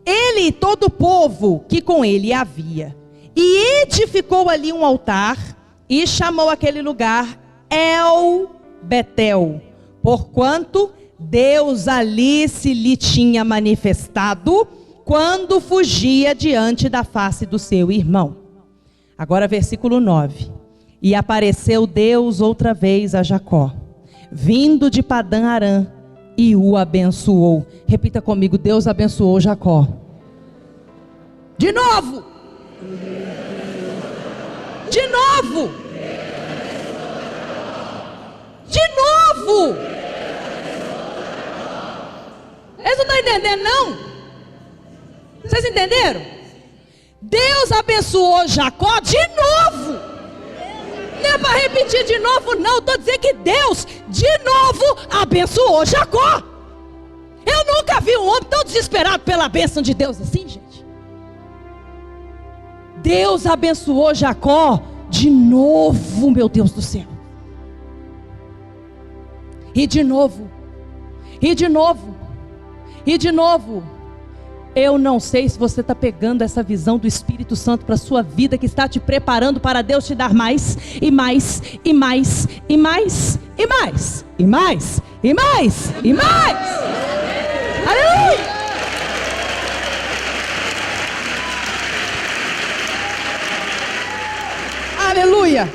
Ele e todo o povo que com ele havia, e edificou ali um altar, e chamou aquele lugar El Betel, porquanto Deus ali se lhe tinha manifestado quando fugia diante da face do seu irmão. Agora versículo 9. E apareceu Deus outra vez a Jacó, vindo de Padã Arã, e o abençoou. Repita comigo: Deus abençoou Jacó. De novo. De novo. De novo. Eles não estão entendendo, não? Vocês entenderam? Deus abençoou Jacó de novo. Não é para repetir de novo, não. Estou dizendo que Deus de novo abençoou Jacó. Eu nunca vi um homem tão desesperado pela bênção de Deus assim, gente. Deus abençoou Jacó de novo, meu Deus do céu. E de novo. E de novo. E de novo. Eu não sei se você está pegando essa visão do Espírito Santo para a sua vida, que está te preparando para Deus te dar mais, e mais, e mais, e mais, e mais, e mais, e mais, e mais. Aleluia! Aleluia!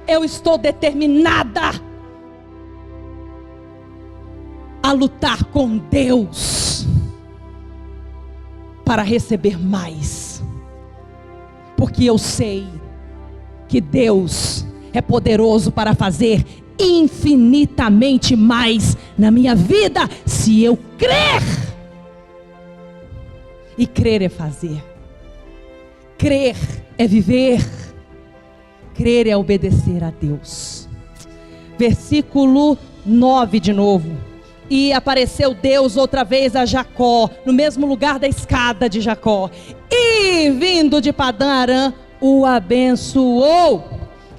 Eu estou determinada a lutar com Deus para receber mais, porque eu sei que Deus é poderoso para fazer infinitamente mais na minha vida, se eu crer. E crer é fazer, crer é viver, crer é obedecer a Deus. Versículo 9 de novo. E apareceu Deus outra vez a Jacó, no mesmo lugar da escada de Jacó, e vindo de Padã Arã, o abençoou.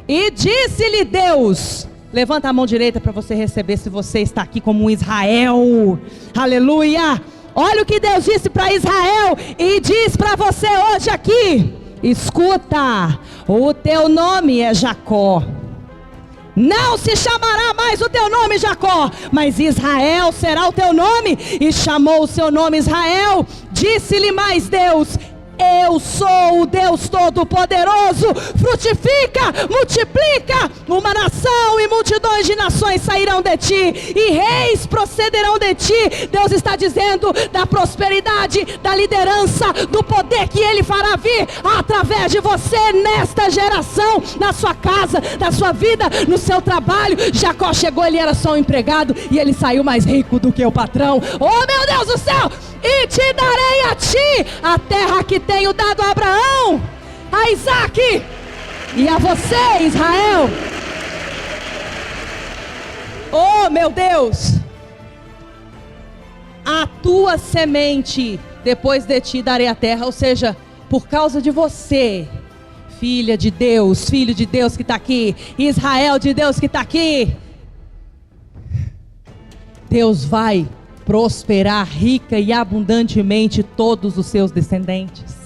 E disse-lhe Deus: levanta a mão direita para você receber, se você está aqui como um Israel. Aleluia! Olha o que Deus disse para Israel, e diz para você hoje aqui: escuta, o teu nome é Jacó. Não se chamará mais o teu nome Jacó, mas Israel será o teu nome. E chamou o seu nome Israel. Disse-lhe mais Deus: Eu sou o Deus Todo-Poderoso. Frutifica, multiplica. Uma nação e multidões de nações sairão de ti, e reis procederão de ti. Deus está dizendo da prosperidade, da liderança, do poder que Ele fará vir através de você nesta geração, na sua casa, na sua vida, no seu trabalho. Jacó chegou, ele era só um empregado e ele saiu mais rico do que o patrão. Oh, meu Deus do céu! E te darei a ti a terra que tenho dado a Abraão, a Isaac e a você, Israel. Oh, meu Deus! A tua semente, depois de ti darei a terra. Ou seja, por causa de você, filha de Deus, filho de Deus que está aqui, Israel de Deus que está aqui, Deus vai prosperar rica e abundantemente todos os seus descendentes,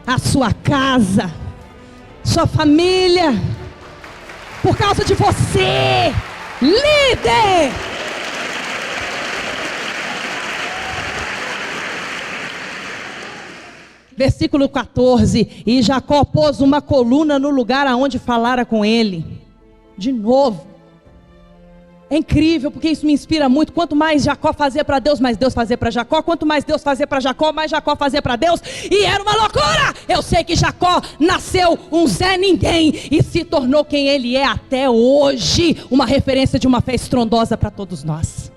a sua casa, sua família, por causa de você, líder. Versículo 14: e Jacó pôs uma coluna no lugar aonde falara com ele. De novo. É incrível, porque isso me inspira muito. Quanto mais Jacó fazia para Deus, mais Deus fazia para Jacó. Quanto mais Deus fazia para Jacó, mais Jacó fazia para Deus. E era uma loucura. Eu sei que Jacó nasceu um Zé Ninguém e se tornou quem ele é até hoje. Uma referência de uma fé estrondosa para todos nós.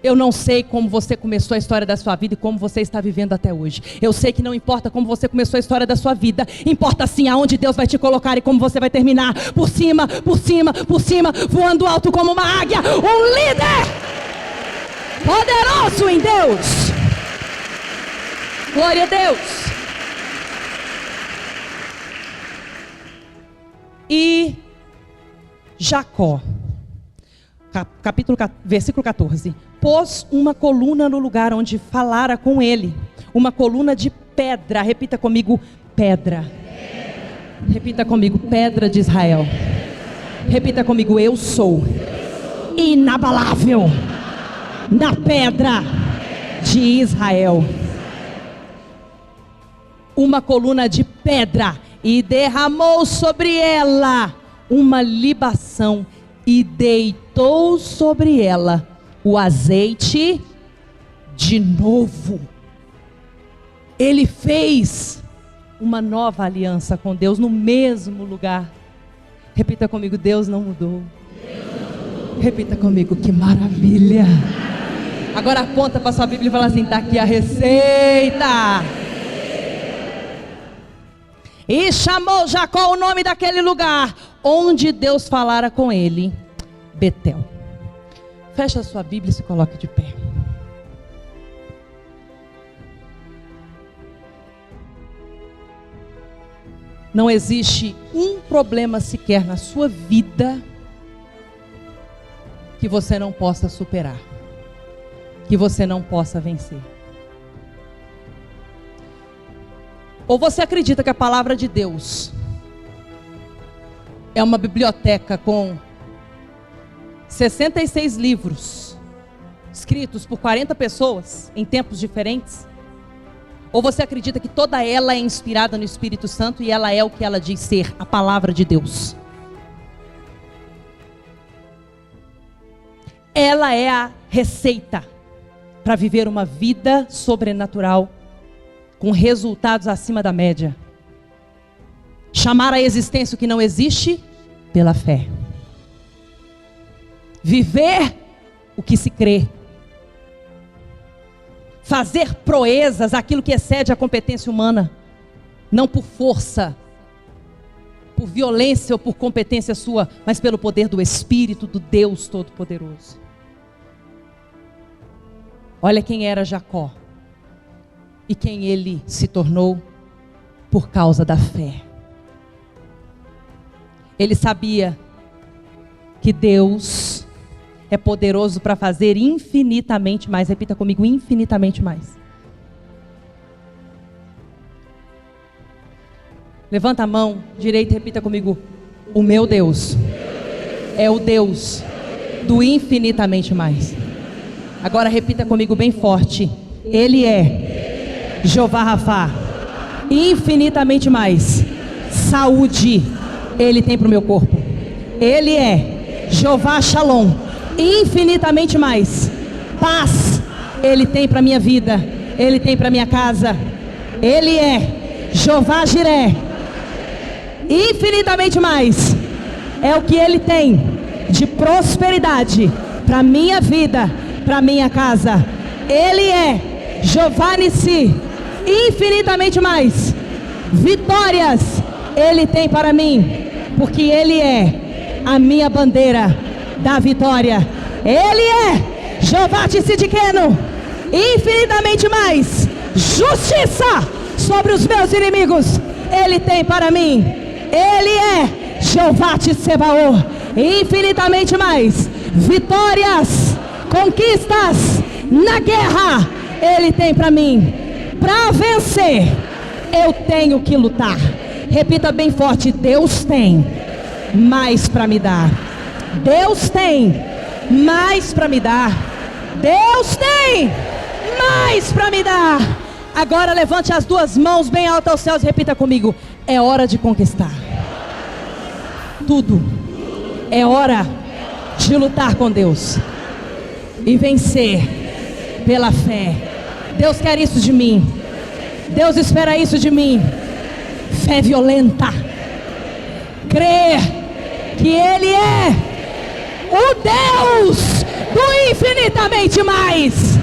Eu não sei como você começou a história da sua vida e como você está vivendo até hoje. Eu sei que não importa como você começou a história da sua vida. Importa sim aonde Deus vai te colocar e como você vai terminar. Por cima, por cima, por cima, voando alto como uma águia. Um líder poderoso em Deus. Glória a Deus. E Jacó, versículo 14: pôs uma coluna no lugar onde falara com ele, uma coluna de pedra. Repita comigo: pedra. Repita comigo: pedra de Israel. Repita comigo: eu sou inabalável na pedra de Israel. Uma coluna de pedra, e derramou sobre ela uma libação, e deitou sobre ela o azeite de novo. Ele fez uma nova aliança com Deus no mesmo lugar. Repita comigo: Deus não mudou. Repita comigo: que maravilha. Agora aponta para sua Bíblia e fala assim: está aqui a receita. E chamou Jacó o nome daquele lugar onde Deus falara com ele, Betel. Fecha a sua Bíblia e se coloque de pé. Não existe um problema sequer na sua vida que você não possa superar, que você não possa vencer. Ou você acredita que a palavra de Deus é uma biblioteca com 66 livros, escritos por 40 pessoas em tempos diferentes? Ou você acredita que toda ela é inspirada no Espírito Santo e ela é o que ela diz ser, a palavra de Deus? Ela é a receita para viver uma vida sobrenatural, com resultados acima da média. Chamar a existência o que não existe pela fé. Viver o que se crê. Fazer proezas, aquilo que excede a competência humana. Não por força, por violência ou por competência sua, mas pelo poder do Espírito do Deus Todo-Poderoso. Olha quem era Jacó e quem ele se tornou por causa da fé. Ele sabia que Deus é poderoso para fazer infinitamente mais. Repita comigo: infinitamente mais. Levanta a mão direita e repita comigo: o meu Deus é o Deus do infinitamente mais. Agora repita comigo bem forte: Ele é Jeová Rafá, infinitamente mais saúde Ele tem para o meu corpo. Ele é Jeová Shalom, infinitamente mais paz Ele tem para a minha vida, Ele tem para a minha casa. Ele é Jeová Jiré, infinitamente mais é o que Ele tem de prosperidade para a minha vida, para a minha casa. Ele é Jeová Nissi, infinitamente mais vitórias Ele tem para mim, porque Ele é a minha bandeira da vitória. Ele é Jeová Tsidkenu, infinitamente mais justiça sobre os meus inimigos Ele tem para mim. Ele é Jeová Tsebaô, infinitamente mais vitórias, conquistas na guerra Ele tem para mim. Para vencer eu tenho que lutar. Repita bem forte: Deus tem mais para me dar. Deus tem mais para me dar. Deus tem mais para me dar. Agora levante as duas mãos bem altas aos céus e repita comigo: é hora de conquistar tudo. É hora de lutar com Deus e vencer pela fé. Deus quer isso de mim. Deus espera isso de mim. Fé violenta. Crer que Ele é o Deus do infinitamente mais.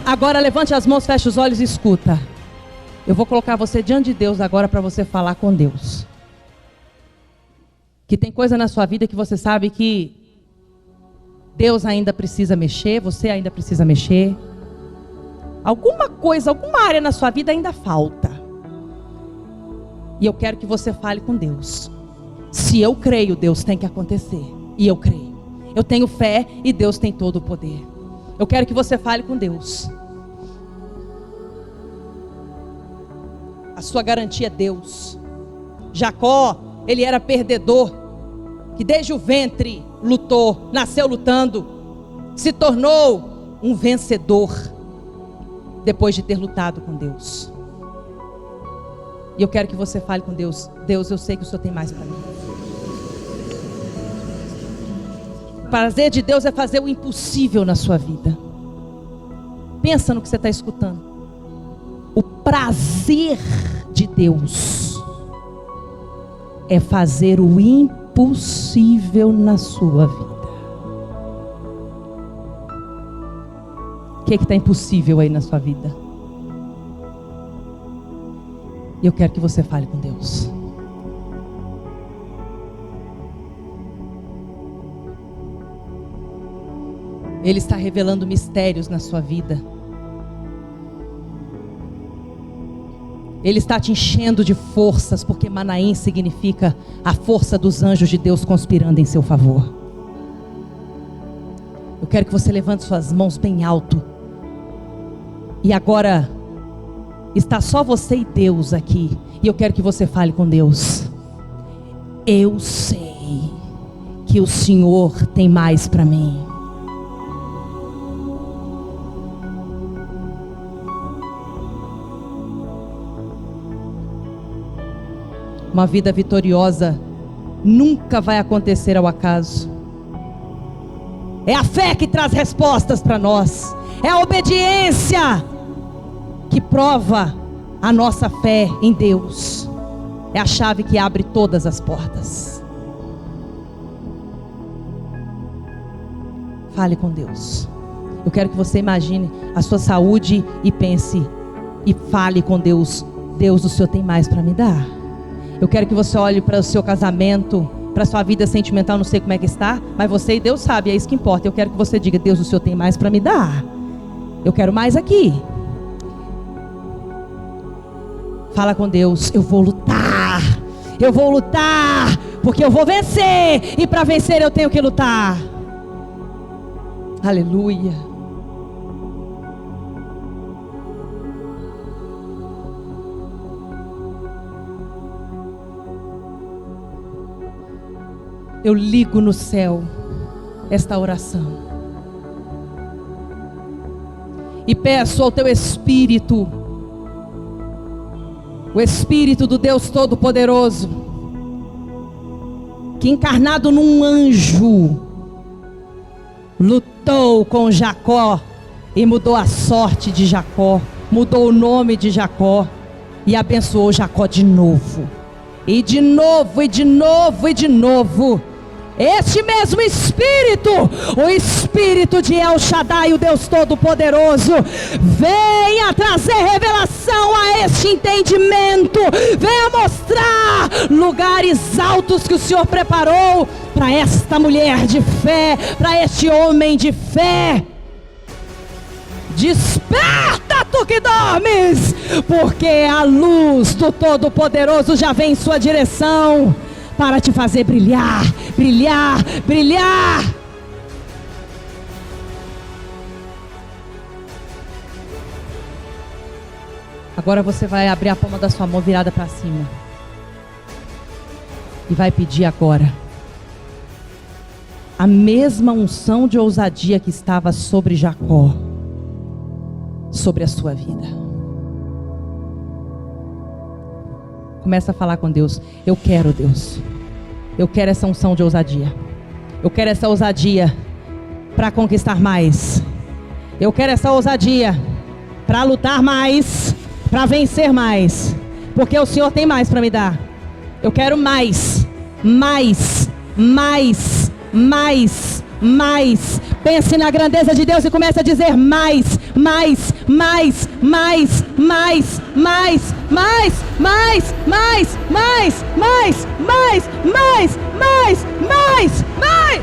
Agora levante as mãos, feche os olhos e escuta. Eu vou colocar você diante de Deus agora para você falar com Deus. Que tem coisa na sua vida que você sabe que Deus ainda precisa mexer, você ainda precisa mexer. Alguma coisa, alguma área na sua vida ainda falta. E eu quero que você fale com Deus. Se eu creio, Deus tem que acontecer. E eu creio. Eu tenho fé e Deus tem todo o poder. Eu quero que você fale com Deus. A sua garantia é Deus. Jacó, ele era perdedor, que desde o ventre lutou, nasceu lutando, se tornou um vencedor depois de ter lutado com Deus. E eu quero que você fale com Deus: Deus, eu sei que o Senhor tem mais para mim. O prazer de Deus é fazer o impossível na sua vida. Pensa no que você está escutando. O prazer de Deus é fazer o impossível na sua vida. O que está impossível aí na sua vida? E eu quero que você fale com Deus. Ele está revelando mistérios na sua vida. Ele está te enchendo de forças, porque Manaim significa a força dos anjos de Deus conspirando em seu favor. Eu quero que você levante suas mãos bem alto. E agora está só você e Deus aqui. E eu quero que você fale com Deus. Eu sei que o Senhor tem mais para mim. Uma vida vitoriosa nunca vai acontecer ao acaso. É a fé que traz respostas para nós. É a obediência que prova a nossa fé em Deus. É a chave que abre todas as portas. Fale com Deus. Eu quero que você imagine a sua saúde e pense e fale com Deus. Deus, o Senhor tem mais para me dar. Eu quero que você olhe para o seu casamento, para a sua vida sentimental, não sei como é que está, mas você e Deus sabe, é isso que importa. Eu quero que você diga: Deus, o Senhor tem mais para me dar. Eu quero mais aqui. Fala com Deus: eu vou lutar, porque eu vou vencer, e para vencer eu tenho que lutar. Aleluia. Eu ligo no céu esta oração e peço ao teu Espírito O Espírito do Deus Todo-Poderoso, que encarnado num anjo, lutou com Jacó e mudou a sorte de Jacó, mudou o nome de Jacó e abençoou Jacó de novo. E de novo, e de novo, e de novo. Este mesmo Espírito, o Espírito de El Shaddai, o Deus Todo-Poderoso, venha trazer revelação a este entendimento, venha mostrar lugares altos que o Senhor preparou para esta mulher de fé, para este homem de fé. Desperta, tu que dormes, porque a luz do Todo-Poderoso já vem em sua direção, para te fazer brilhar, brilhar, brilhar. Agora você vai abrir a palma da sua mão virada para cima. E vai pedir agora a mesma unção de ousadia que estava sobre Jacó, sobre a sua vida. Começa a falar com Deus. Eu quero, Deus. Eu quero essa unção de ousadia. Eu quero essa ousadia para conquistar mais. Eu quero essa ousadia para lutar mais, para vencer mais. Porque o Senhor tem mais para me dar. Eu quero mais, mais, mais, mais, mais. Pense na grandeza de Deus e comece a dizer mais, mais, mais, mais, mais, mais, mais, mais, mais, mais, mais, mais, mais, mais, mais, mais.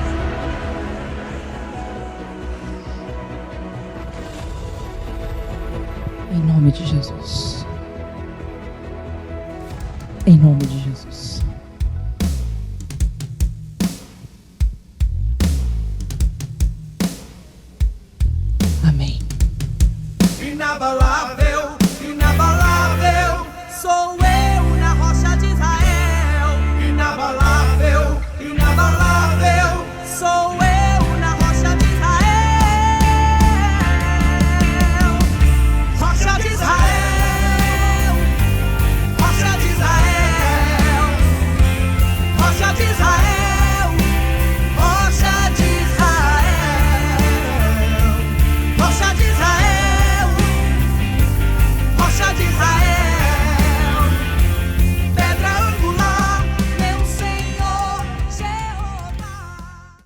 Em nome de Jesus. Em nome de Jesus.